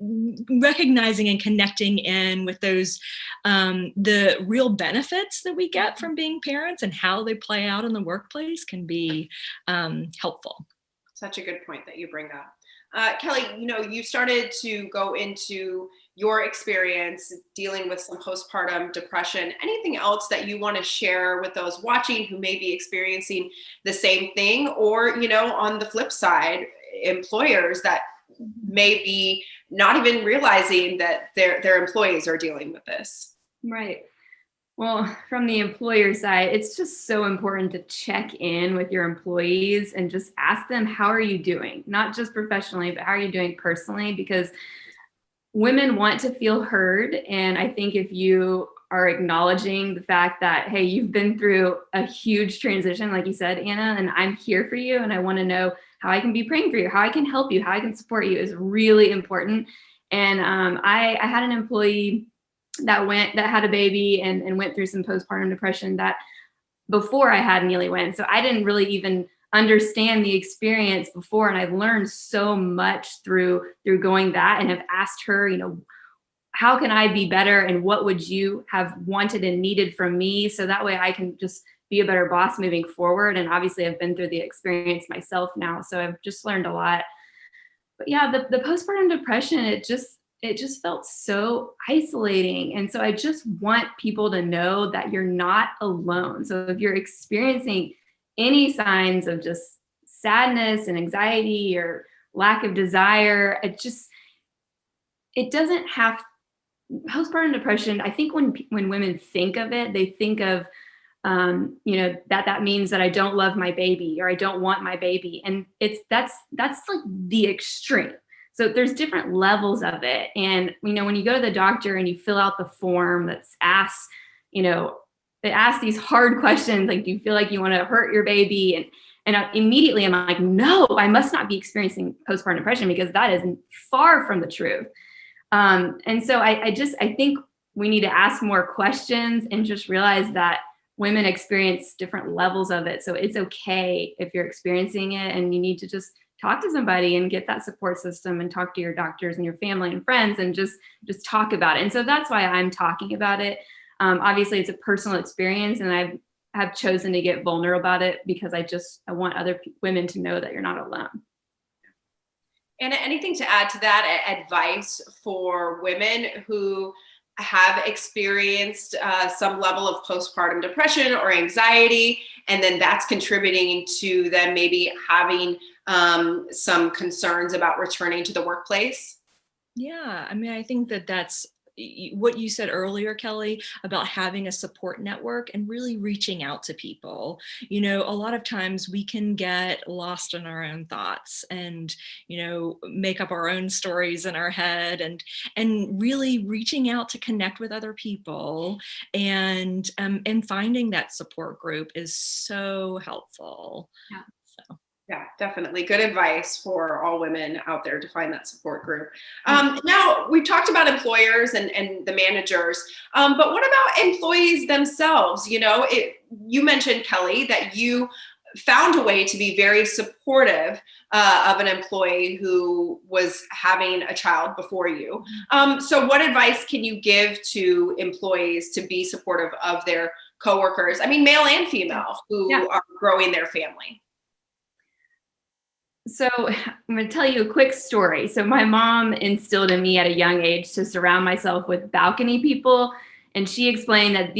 recognizing and connecting in with those the real benefits that we get from being parents and how they play out in the workplace can be helpful. Such a good point that you bring up. Kelly, you started to go into your experience dealing with some postpartum depression. Anything else that you want to share with those watching who may be experiencing the same thing, or, on the flip side, employers that may be not even realizing that their employees are dealing with this? Right. Well, from the employer side, it's just so important to check in with your employees and just ask them, how are you doing? Not just professionally, but how are you doing personally? Because women want to feel heard. And I think if you are acknowledging the fact that, hey, you've been through a huge transition, like you said, Anna, and I'm here for you, and I want to know how I can be praying for you, how I can help you, how I can support you, is really important. And I had an employee that had a baby and went through some postpartum depression that before I had Neely went. So I didn't really even understand the experience before. And I've learned so much through going that, and have asked her, how can I be better? And what would you have wanted and needed from me? So that way I can just be a better boss moving forward. And obviously I've been through the experience myself now, so I've just learned a lot. But yeah, the postpartum depression, it just felt so isolating. And so I just want people to know that you're not alone. So if you're experiencing any signs of just sadness and anxiety or lack of desire, it doesn't have postpartum depression. I think when women think of it, they think of, that means that I don't love my baby or I don't want my baby. And that's like the extreme. So there's different levels of it. And, when you go to the doctor and you fill out the form that's asks, they ask these hard questions, like, do you feel like you want to hurt your baby? And immediately I'm like, no, I must not be experiencing postpartum depression, because that is far from the truth. And so I think we need to ask more questions and just realize that women experience different levels of it. So it's okay if you're experiencing it, and you need to just talk to somebody and get that support system and talk to your doctors and your family and friends and just talk about it. And so that's why I'm talking about it. Obviously it's a personal experience, and I have chosen to get vulnerable about it because I want other women to know that you're not alone. And anything to add to that, advice for women who have experienced some level of postpartum depression or anxiety, and then that's contributing to them maybe having some concerns about returning to the workplace? Yeah, I mean, I think that's what you said earlier, Kelly, about having a support network and really reaching out to people. You know, a lot of times we can get lost in our own thoughts and, you know, make up our own stories in our head, and really reaching out to connect with other people and finding that support group is so helpful. Yeah. So. Yeah, definitely. Good advice for all women out there to find that support group. Now, we've talked about employers and the managers, but what about employees themselves? You know, you mentioned, Kelly, that you found a way to be very supportive of an employee who was having a child before you. So what advice can you give to employees to be supportive of their coworkers? I mean, male and female, who are growing their family? So I'm going to tell you a quick story. So my mom instilled in me at a young age to surround myself with balcony people. And she explained that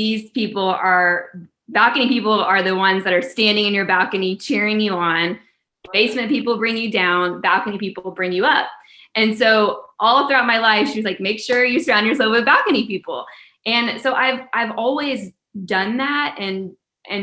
balcony people are the ones that are standing in your balcony, cheering you on. Basement people bring you down, balcony people bring you up. And so all throughout my life, she was like, make sure you surround yourself with balcony people. And so I've always done that and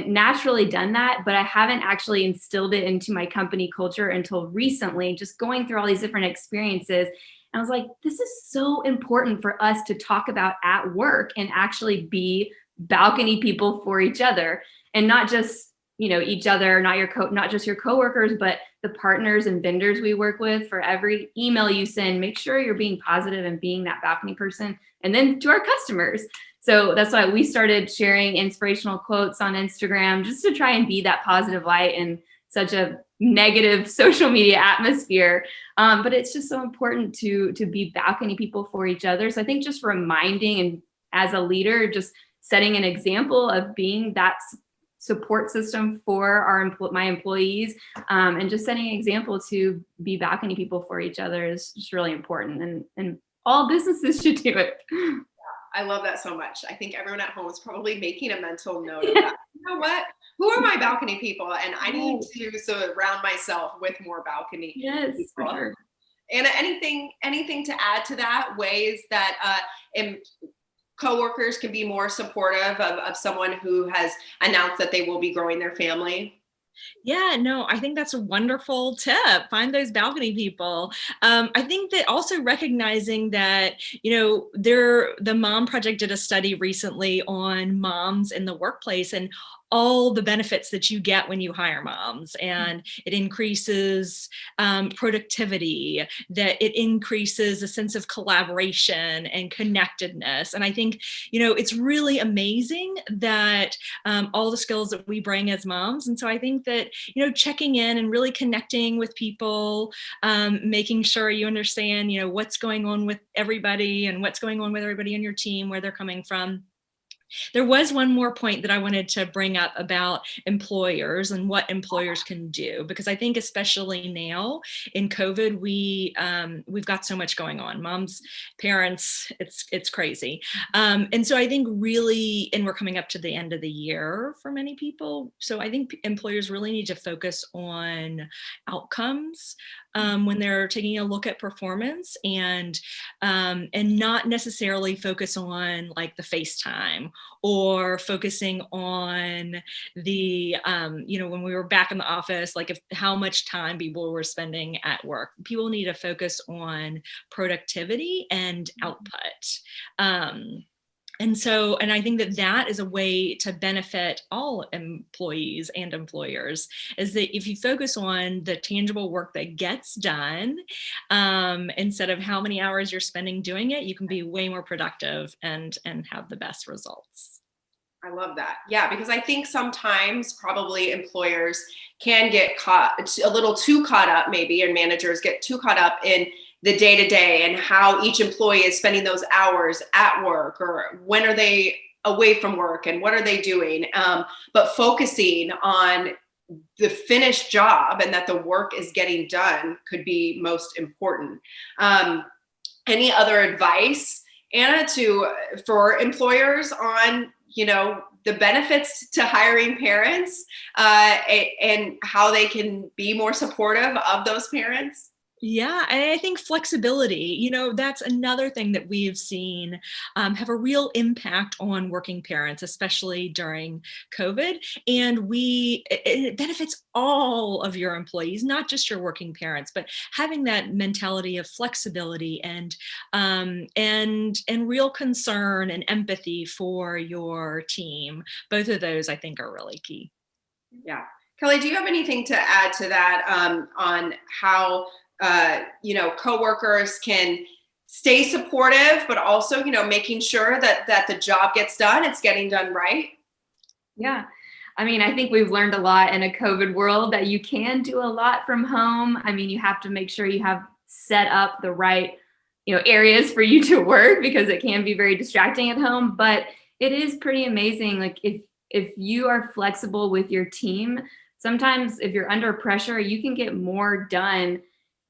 naturally done that, but I haven't actually instilled it into my company culture until recently, just going through all these different experiences. And I was like, this is so important for us to talk about at work and actually be balcony people for each other, and not just, you know, each other, not just your coworkers, but the partners and vendors we work with. For every email you send, make sure you're being positive and being that balcony person. And then to our customers. So that's why we started sharing inspirational quotes on Instagram, just to try and be that positive light in such a negative social media atmosphere. But it's just so important to be balcony people for each other. So I think just reminding, and as a leader, just setting an example of being that support system for my employees, and just setting an example to be balcony people for each other is just really important. And all businesses should do it. I love that so much. I think everyone at home is probably making a mental note of that. You know what? Who are my balcony people? And I need to surround myself with more balcony Yes, people. for sure. And anything to add to that? Ways that coworkers can be more supportive of someone who has announced that they will be growing their family? Yeah, no, I think that's a wonderful tip. Find those balcony people. I think that also recognizing that, you know, the Mom Project did a study recently on moms in the workplace and all the benefits that you get when you hire moms, and it increases productivity, that it increases a sense of collaboration and connectedness. And I think, you know, it's really amazing that all the skills that we bring as moms. And so I think that, you know, checking in and really connecting with people, making sure you understand, you know, what's going on with everybody and what's going on with everybody on your team, where they're coming from. There was one more point that I wanted to bring up about employers and what employers can do, because I think especially now in COVID, we've got so much going on. Moms, parents, it's crazy. And so I think really, and we're coming up to the end of the year for many people. So I think employers really need to focus on outcomes when they're taking a look at performance, and not necessarily focus on like the FaceTime or focusing on the, you know, when we were back in the office, like how much time people were spending at work. People need to focus on productivity and output. And I think that is a way to benefit all employees and employers, is that if you focus on the tangible work that gets done, instead of how many hours you're spending doing it, you can be way more productive and have the best results. I love that. Yeah, because I think sometimes probably employers can get caught a little too caught up, maybe, and managers get too caught up in the day-to-day and how each employee is spending those hours at work, or when are they away from work and what are they doing, but focusing on the finished job and that the work is getting done could be most important. Any other advice, Anna, for employers on, you know, the benefits to hiring parents, and how they can be more supportive of those parents? Yeah, and I think flexibility, that's another thing that we've seen have a real impact on working parents, especially during COVID. And it benefits all of your employees, not just your working parents, but having that mentality of flexibility and real concern and empathy for your team. Both of those, I think, are really key. Yeah. Kelly, do you have anything to add to that on how coworkers can stay supportive, but also, making sure that the job gets done, it's getting done right? Yeah. I mean, I think we've learned a lot in a COVID world that you can do a lot from home. I mean, you have to make sure you have set up the right, areas for you to work, because it can be very distracting at home, but it is pretty amazing. Like if you are flexible with your team, sometimes if you're under pressure, you can get more done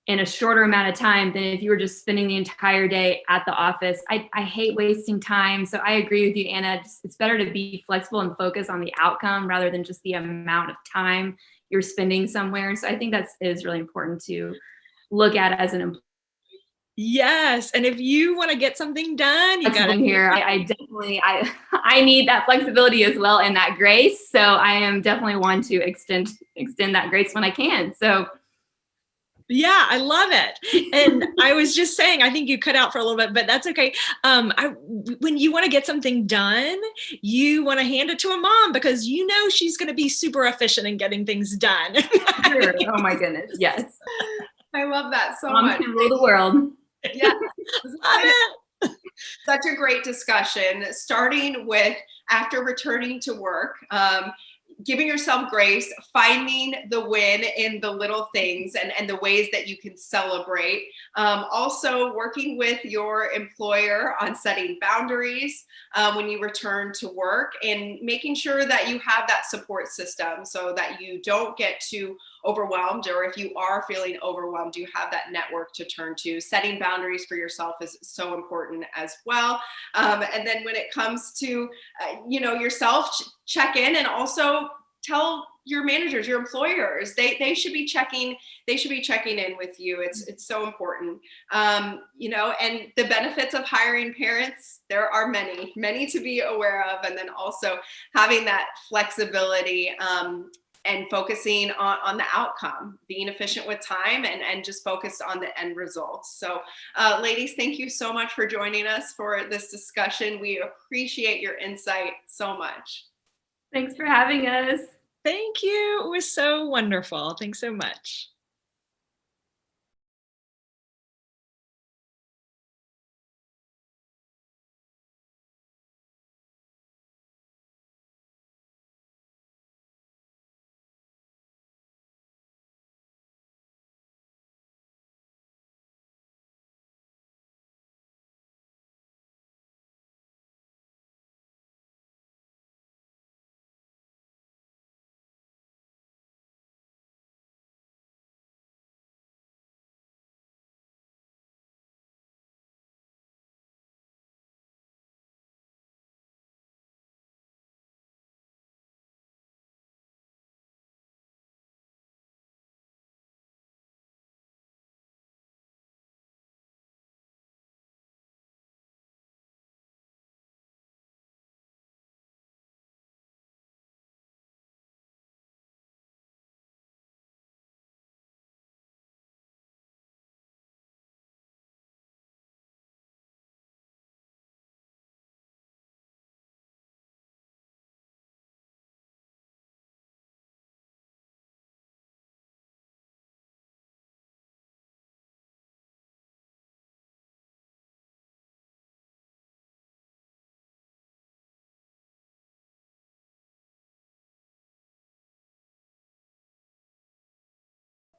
in a shorter amount of time than if you were just spending the entire day at the office. I hate wasting time. So I agree with you, Anna. It's better to be flexible and focus on the outcome rather than just the amount of time you're spending somewhere. So I think that is really important to look at as an employee. Yes, and if you want to get something done, you got to here. I definitely I need that flexibility as well and that grace. So I am definitely one to extend that grace when I can. So yeah, I love it. And I was just saying, I think you cut out for a little bit, but that's okay. When you want to get something done, you want to hand it to a mom because she's going to be super efficient in getting things done. Sure. Oh my goodness. Yes. I love that so Moms much. can rule the world. Yeah. Love it. Such a great discussion, starting with after returning to work, giving yourself grace, finding the win in the little things and the ways that you can celebrate. Also working with your employer on setting boundaries when you return to work, and making sure that you have that support system so that you don't get too overwhelmed, or if you are feeling overwhelmed, you have that network to turn to. Setting boundaries for yourself is so important as well. And then when it comes to, yourself, check in, and also tell your managers, your employers, they should be checking in with you. It's so important. And the benefits of hiring parents, there are many to be aware of. And then also having that flexibility, and focusing on the outcome, being efficient with time, and just focused on the end results. So ladies, thank you so much for joining us for this discussion. We appreciate your insight so much. Thanks for having us. Thank you. It was so wonderful. Thanks so much.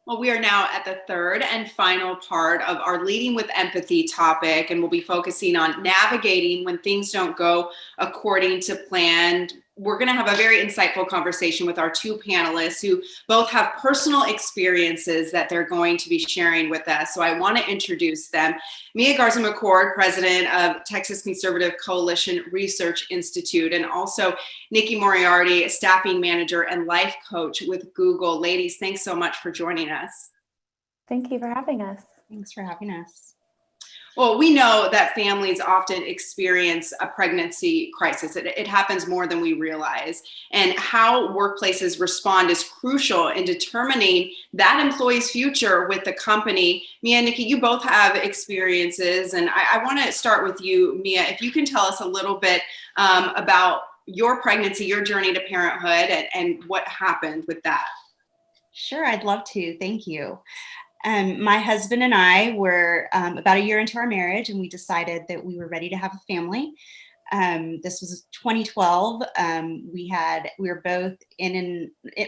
Well, we are now at the third and final part of our Leading with Empathy topic, and we'll be focusing on navigating when things don't go according to plan. We're going to have a very insightful conversation with our two panelists who both have personal experiences that they're going to be sharing with us. So I want to introduce them. Mia Garza-McCord, president of Texas Conservative Coalition Research Institute, and also Nikki Moriarty, staffing manager and life coach with Google. Ladies, thanks so much for joining us. Thank you for having us. Thanks for having us. Well, we know that families often experience a pregnancy crisis. It happens more than we realize. And how workplaces respond is crucial in determining that employee's future with the company. Mia and Nikki, you both have experiences. And I want to start with you, Mia. If you can tell us a little bit about your pregnancy, your journey to parenthood, and what happened with that. Sure, I'd love to. Thank you. My husband and I were about a year into our marriage, and we decided that we were ready to have a family. This was 2012. We were both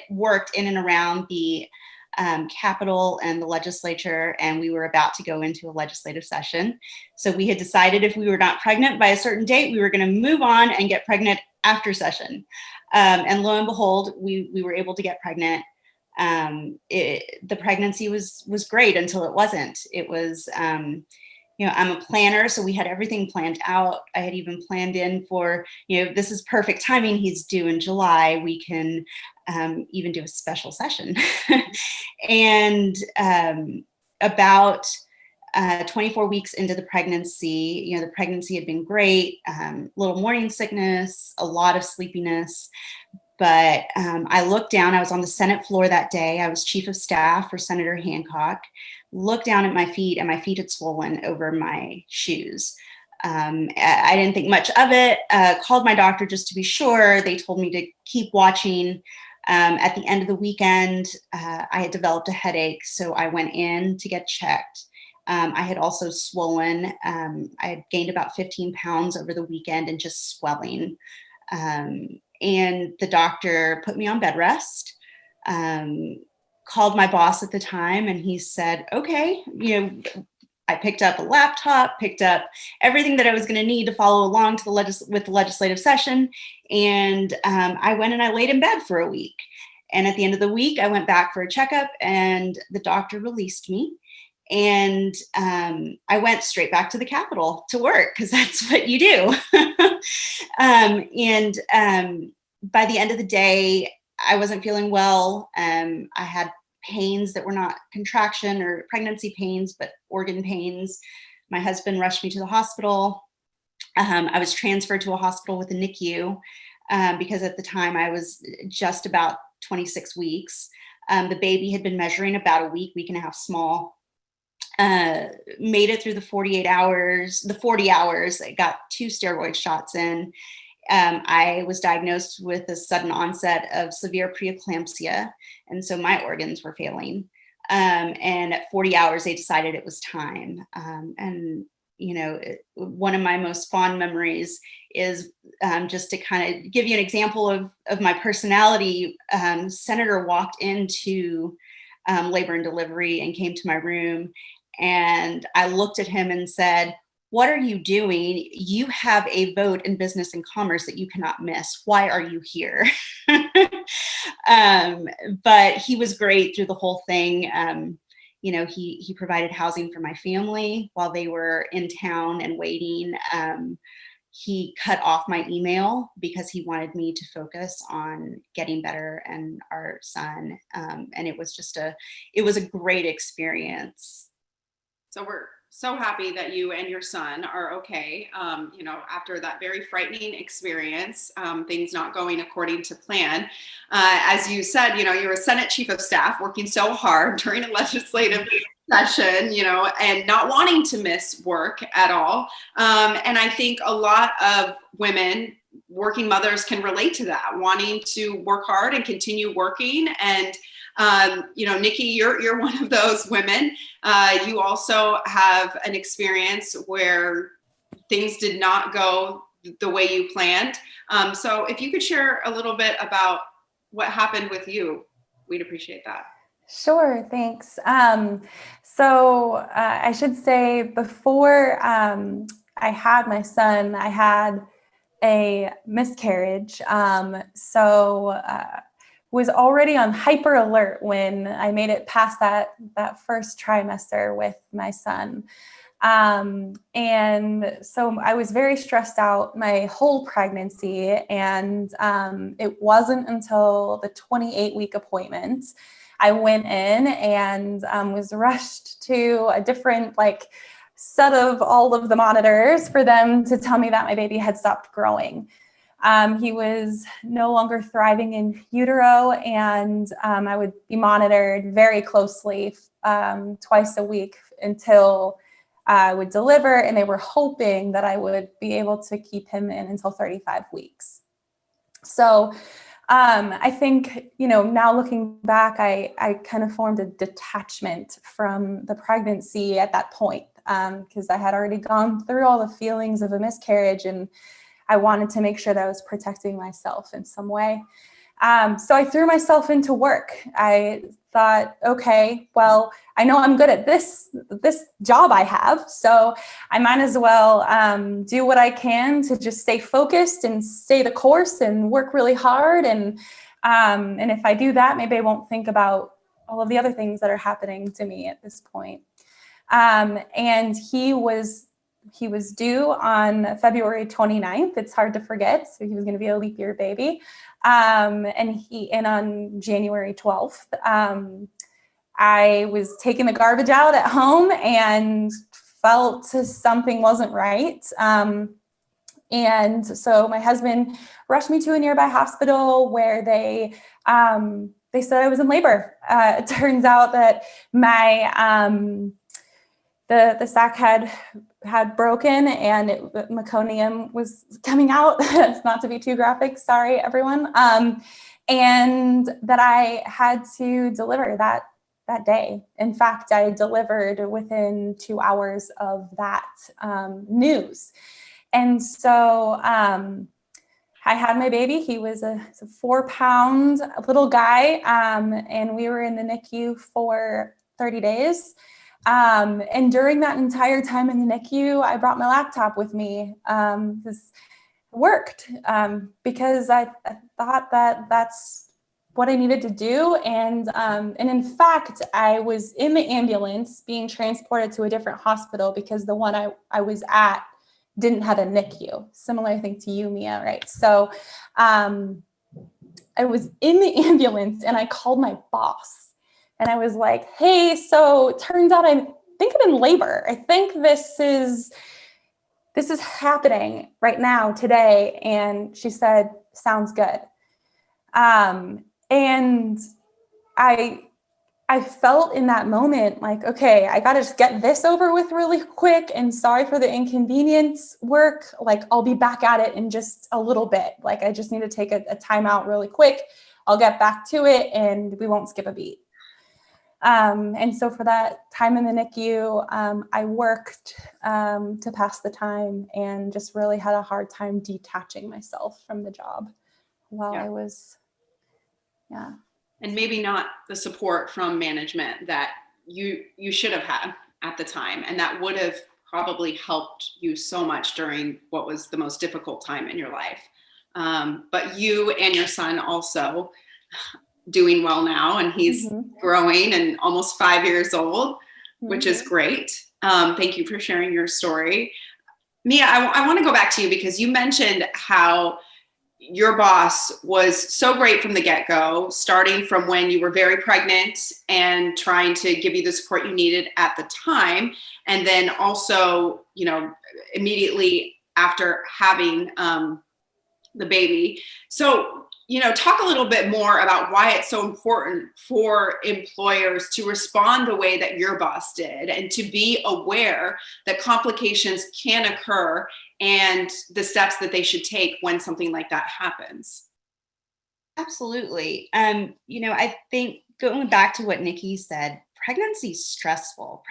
worked in and around the Capitol and the legislature, and we were about to go into a legislative session. So we had decided if we were not pregnant by a certain date, we were going to move on and get pregnant after session. And lo and behold, we were able to get pregnant. The pregnancy was great until it wasn't. It was, I'm a planner, so we had everything planned out. I had even planned in for, this is perfect timing. He's due in July. We can even do a special session. And about 24 weeks into the pregnancy, the pregnancy had been great, little morning sickness, a lot of sleepiness. But I looked down, I was on the Senate floor that day. I was chief of staff for Senator Hancock. Looked down at my feet, and my feet had swollen over my shoes. I didn't think much of it, called my doctor just to be sure. They told me to keep watching. At the end of the weekend, I had developed a headache, so I went in to get checked. I had also swollen. I had gained about 15 pounds over the weekend and just swelling. And the doctor put me on bed rest, called my boss at the time, and he said, okay, I picked up a laptop, picked up everything that I was going to need to follow along to with the legislative session. And I went and I laid in bed for a week. And at the end of the week, I went back for a checkup, and the doctor released me. And I went straight back to the Capitol to work, because that's what you do. By the end of the day, I wasn't feeling well. I had pains that were not contraction or pregnancy pains, but organ pains. My husband rushed me to the hospital. I was transferred to a hospital with a NICU because at the time I was just about 26 weeks. The baby had been measuring about a week and a half small. Made it through the 40 hours. I got 2 steroid shots in. I was diagnosed with a sudden onset of severe preeclampsia, and so my organs were failing. And at 40 hours, they decided it was time. One of my most fond memories is just to kind of give you an example of my personality. Senator walked into labor and delivery and came to my room, and I looked at him and said, "What are you doing? You have a vote in business and commerce that you cannot miss. Why are you here?" But he was great through the whole thing. He provided housing for my family while they were in town and waiting. He cut off my email because he wanted me to focus on getting better and our son. And it was a great experience. So we're so happy that you and your son are okay. After that very frightening experience, things not going according to plan. As you said, you're a Senate chief of staff working so hard during a legislative session, and not wanting to miss work at all. And I think a lot of women, working mothers, can relate to that, wanting to work hard and continue working. And Nikki, you're one of those women. You also have an experience where things did not go the way you planned. So if you could share a little bit about what happened with you, we'd appreciate that. Sure, thanks. I should say before I had my son, I had a miscarriage. Was already on hyper alert when I made it past that first trimester with my son. And so I was very stressed out my whole pregnancy. And it wasn't until the 28-week appointment I went in and was rushed to a different set of all of the monitors for them to tell me that my baby had stopped growing. He was no longer thriving in utero, and I would be monitored very closely twice a week until I would deliver, and they were hoping that I would be able to keep him in until 35 weeks. So I think, now looking back, I kind of formed a detachment from the pregnancy at that point, because I had already gone through all the feelings of a miscarriage, and I wanted to make sure that I was protecting myself in some way. So I threw myself into work. I thought, okay, well, I know I'm good at this job I have, so I might as well do what I can to just stay focused and stay the course and work really hard. And if I do that, maybe I won't think about all of the other things that are happening to me at this point. And he was due on February 29th. It's hard to forget. So he was going to be a leap year baby. And on January 12th, I was taking the garbage out at home and felt something wasn't right. And so my husband rushed me to a nearby hospital where they said I was in labor. It turns out that my the sac had broken and meconium was coming out. It's not to be too graphic, sorry everyone. And that I had to deliver that day. In fact, I delivered within 2 hours of that news. And so I had my baby. He was a 4-pound little guy, and we were in the NICU for 30 days. And during that entire time in the NICU, I brought my laptop with me. This worked because I thought that that's what I needed to do. And in fact, I was in the ambulance being transported to a different hospital because the one I was at didn't have a NICU. Similar, I think, to you, Mia, right? So I was in the ambulance and I called my boss. And I was like, hey, so it turns out I think I'm in labor. I think this is happening right now, today. And she said, sounds good. And I felt in that moment like, okay, I got to just get this over with really quick. And sorry for the inconvenience work. Like, I'll be back at it in just a little bit. Like, I just need to take a timeout really quick. I'll get back to it and we won't skip a beat. And so for that time in the NICU, I worked to pass the time and just really had a hard time detaching myself from the job while I was, And maybe not the support from management that you should have had at the time. And that would have probably helped you so much during what was the most difficult time in your life. But you and your son also doing well now, and he's growing and almost 5 years old, which is great. Thank you for sharing your story. Mia, I want to go back to you because you mentioned how your boss was so great from the get-go, starting from when you were very pregnant and trying to give you the support you needed at the time. And then also, immediately after having the baby. So, talk a little bit more about why it's so important for employers to respond the way that your boss did and to be aware that complications can occur and the steps that they should take when something like that happens. Absolutely. I think going back to what Nikki said, pregnancy stressful.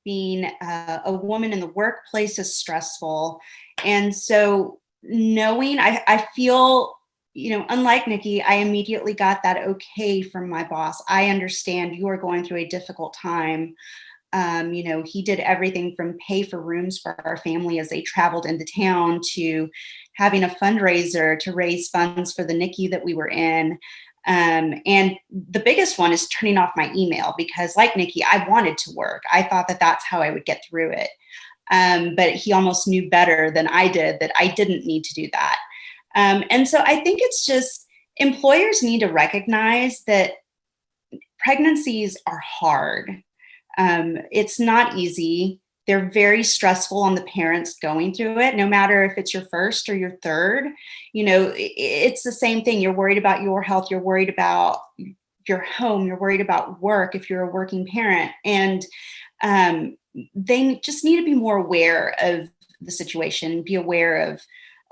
Being a woman in the workplace is stressful. And so knowing, I feel, unlike Nikki, I immediately got that okay from my boss. I understand you are going through a difficult time. He did everything from pay for rooms for our family as they traveled into town to having a fundraiser to raise funds for the NICU that we were in. And the biggest one is turning off my email because, like Nikki, I wanted to work. I thought that that's how I would get through it. But he almost knew better than I did that I didn't need to do that. And so I think it's just employers need to recognize that pregnancies are hard. It's not easy. They're very stressful on the parents going through it, no matter if it's your first or your third. It's the same thing. You're worried about your health. You're worried about your home. You're worried about work if you're a working parent. And they just need to be more aware of the situation, be aware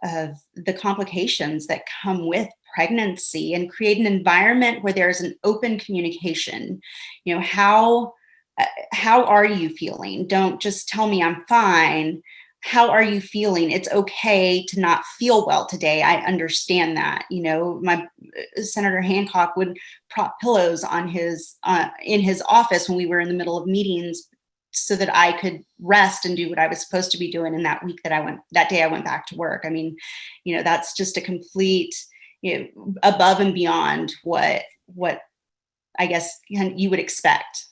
of the complications that come with pregnancy, and create an environment where there's an open communication. How are you feeling? Don't just tell me I'm fine. How are you feeling? It's okay to not feel well today. I understand that. My Senator Hancock would prop pillows on in his office when we were in the middle of meetings, so that I could rest and do what I was supposed to be doing in that week that day I went back to work. I mean, that's just a complete, above and beyond what I guess you would expect.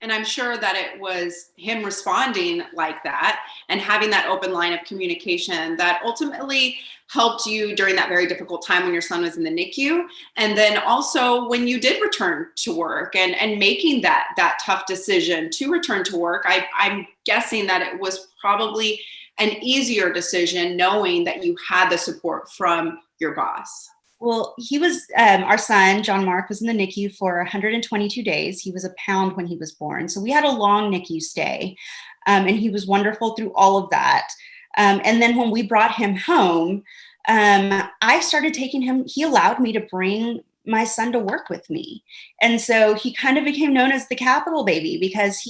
And I'm sure that it was him responding like that and having that open line of communication that ultimately helped you during that very difficult time when your son was in the NICU. And then also when you did return to work and making that tough decision to return to work, I'm guessing that it was probably an easier decision knowing that you had the support from your boss. Well, he was, our son, John Mark, was in the NICU for 122 days. He was a pound when he was born. So we had a long NICU stay, and he was wonderful through all of that. And then when we brought him home, I started taking him, he allowed me to bring my son to work with me. And so he kind of became known as the Capitol baby, because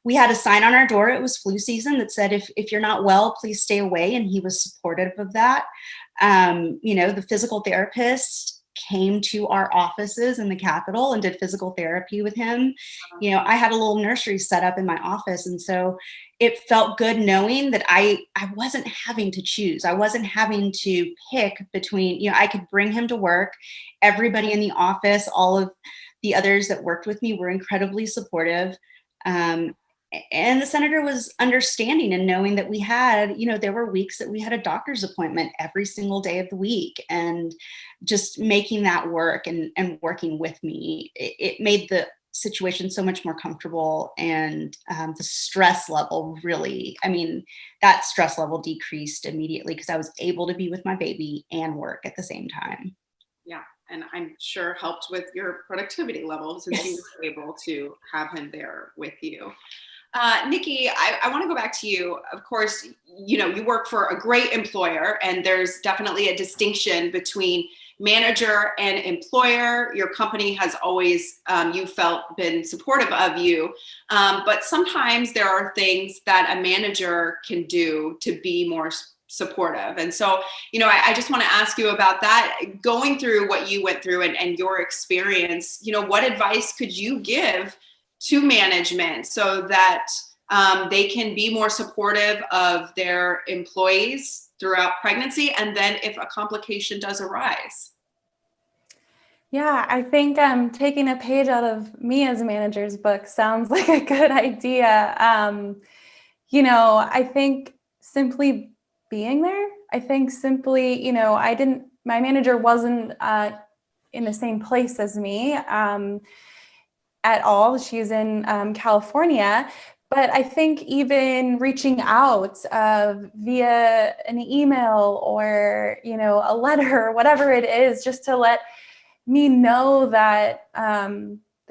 we had a sign on our door. It was flu season that said, if you're not well, please stay away. And he was supportive of that. The physical therapist came to our offices in the Capitol and did physical therapy with him. I had a little nursery set up in my office. And so it felt good knowing that I wasn't having to choose. I wasn't having to pick between, I could bring him to work. Everybody in the office, all of the others that worked with me were incredibly supportive. And the senator was understanding and knowing that we had, there were weeks that we had a doctor's appointment every single day of the week, and just making that work and working with me, it made the situation so much more comfortable. And the stress level really, that stress level decreased immediately because I was able to be with my baby and work at the same time. Yeah. And I'm sure helped with your productivity levels since you were able to have him there with you. Nikki, I want to go back to you. Of course, you work for a great employer, and there's definitely a distinction between manager and employer. Your company has always, you felt, been supportive of you. But sometimes there are things that a manager can do to be more supportive. And so, I just want to ask you about that, going through what you went through and your experience. What advice could you give to management so that they can be more supportive of their employees throughout pregnancy, and then if a complication does arise? Yeah, I think taking a page out of me as a manager's book sounds like a good idea. I think simply being there, my manager wasn't in the same place as me at all. She's in California. But I think even reaching out via an email or, a letter or whatever it is, just to let me know that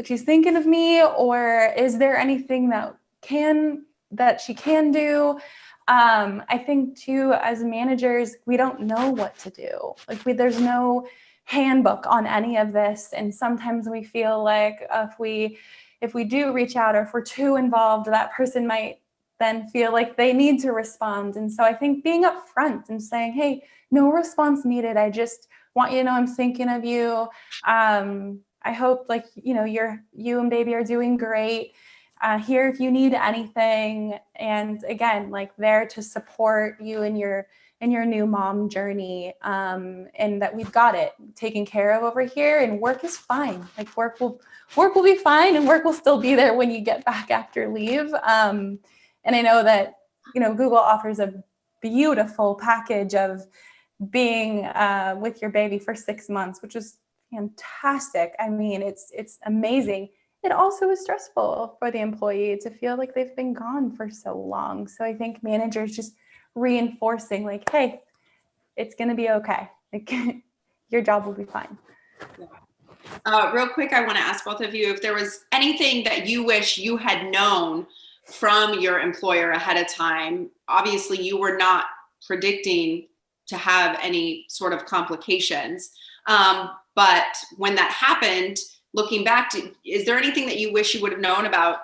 she's thinking of me, or is there anything that she can do? I think too, as managers, we don't know what to do. There's no handbook on any of this. And sometimes we feel like if we do reach out, or if we're too involved, that person might then feel like they need to respond. And so I think being upfront and saying, hey, no response needed. I just want you to know I'm thinking of you. I hope you and baby are doing great. Here if you need anything. And again, there to support you in your new mom journey, and that we've got it taken care of over here, and work is fine. Work will be fine, and work will still be there when you get back after leave. And I know that, Google offers a beautiful package of being with your baby for 6 months, which is fantastic. I mean, it's amazing. It also is stressful for the employee to feel like they've been gone for so long. So I think managers just reinforcing like, hey, it's going to be okay. Like, your job will be fine. Real quick, I want to ask both of you if there was anything that you wish you had known from your employer ahead of time. Obviously, you were not predicting to have any sort of complications. But when that happened, looking back, is there anything that you wish you would have known about,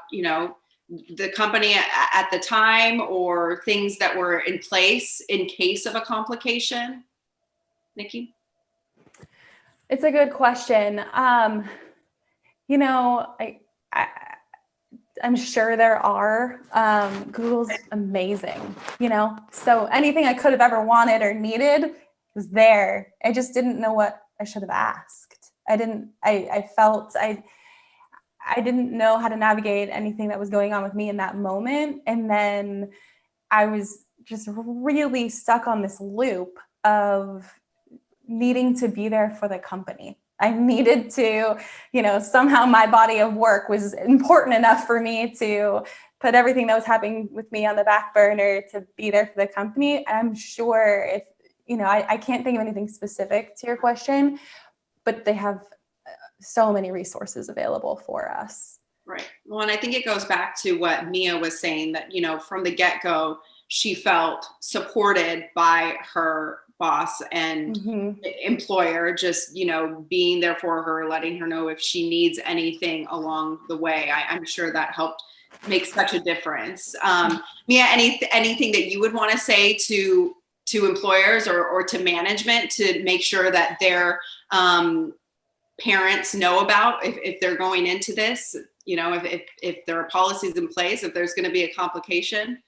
the company at the time, or things that were in place in case of a complication? Nikki? It's a good question. I'm sure there are. Google's amazing, so anything I could have ever wanted or needed was there. I just didn't know what I should have asked. I didn't know how to navigate anything that was going on with me in that moment. And then I was just really stuck on this loop of needing to be there for the company. I needed to, somehow my body of work was important enough for me to put everything that was happening with me on the back burner to be there for the company. I'm sure if, I can't think of anything specific to your question, but they have so many resources available for us. Right. Well, and I think it goes back to what Mia was saying, that, from the get-go, she felt supported by her boss and employer, just, being there for her, letting her know if she needs anything along the way. I'm sure that helped make such a difference. Mia, anything that you would want to say to employers or to management to make sure that their parents know about if they're going into this, if there are policies in place, if there's going to be a complication?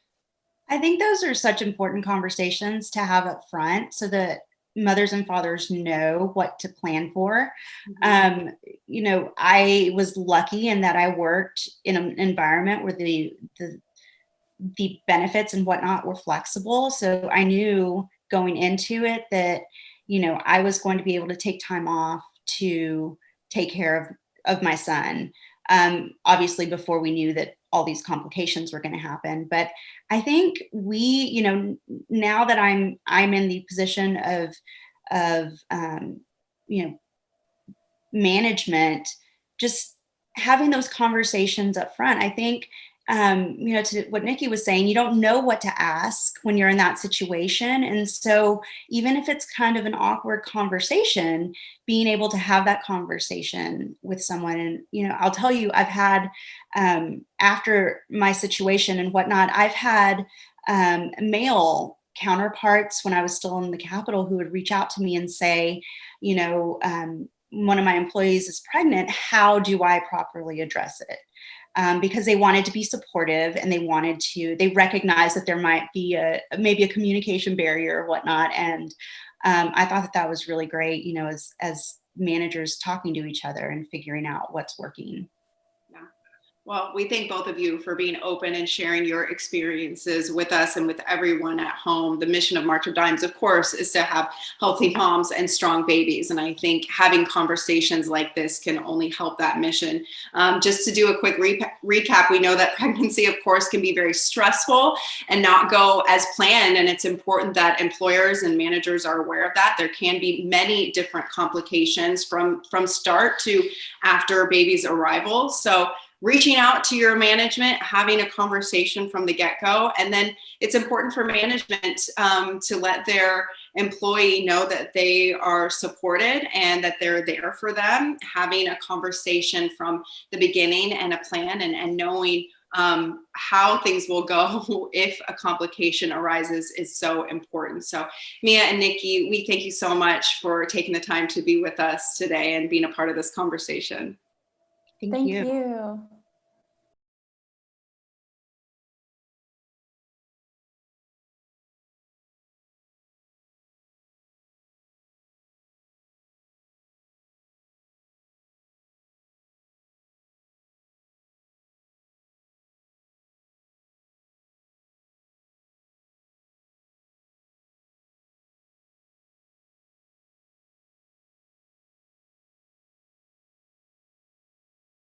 I think those are such important conversations to have up front so that mothers and fathers know what to plan for. I was lucky in that I worked in an environment where the benefits and whatnot were flexible. So I knew going into it that, I was going to be able to take time off to take care of my son. Obviously before we knew that all these complications were going to happen. But I think we, now that I'm in the position of management, just having those conversations up front, I think, to what Nikki was saying, you don't know what to ask when you're in that situation. And so even if it's kind of an awkward conversation, being able to have that conversation with someone. And, I'll tell you, I've had, after my situation and whatnot, I've had male counterparts when I was still in the Capitol who would reach out to me and say, one of my employees is pregnant. How do I properly address it? Because they wanted to be supportive and they recognized that there might be maybe a communication barrier or whatnot. And I thought that was really great, as managers talking to each other and figuring out what's working. Well, we thank both of you for being open and sharing your experiences with us and with everyone at home. The mission of March of Dimes, of course, is to have healthy moms and strong babies. And I think having conversations like this can only help that mission. Just to do a quick recap, we know that pregnancy, of course, can be very stressful and not go as planned. And it's important that employers and managers are aware of that. There can be many different complications from start to after baby's arrival. So reaching out to your management, having a conversation from the get-go. And then it's important for management to let their employee know that they are supported and that they're there for them. Having a conversation from the beginning and a plan and knowing how things will go if a complication arises is so important. So Mia and Nikki, we thank you so much for taking the time to be with us today and being a part of this conversation. Thank you.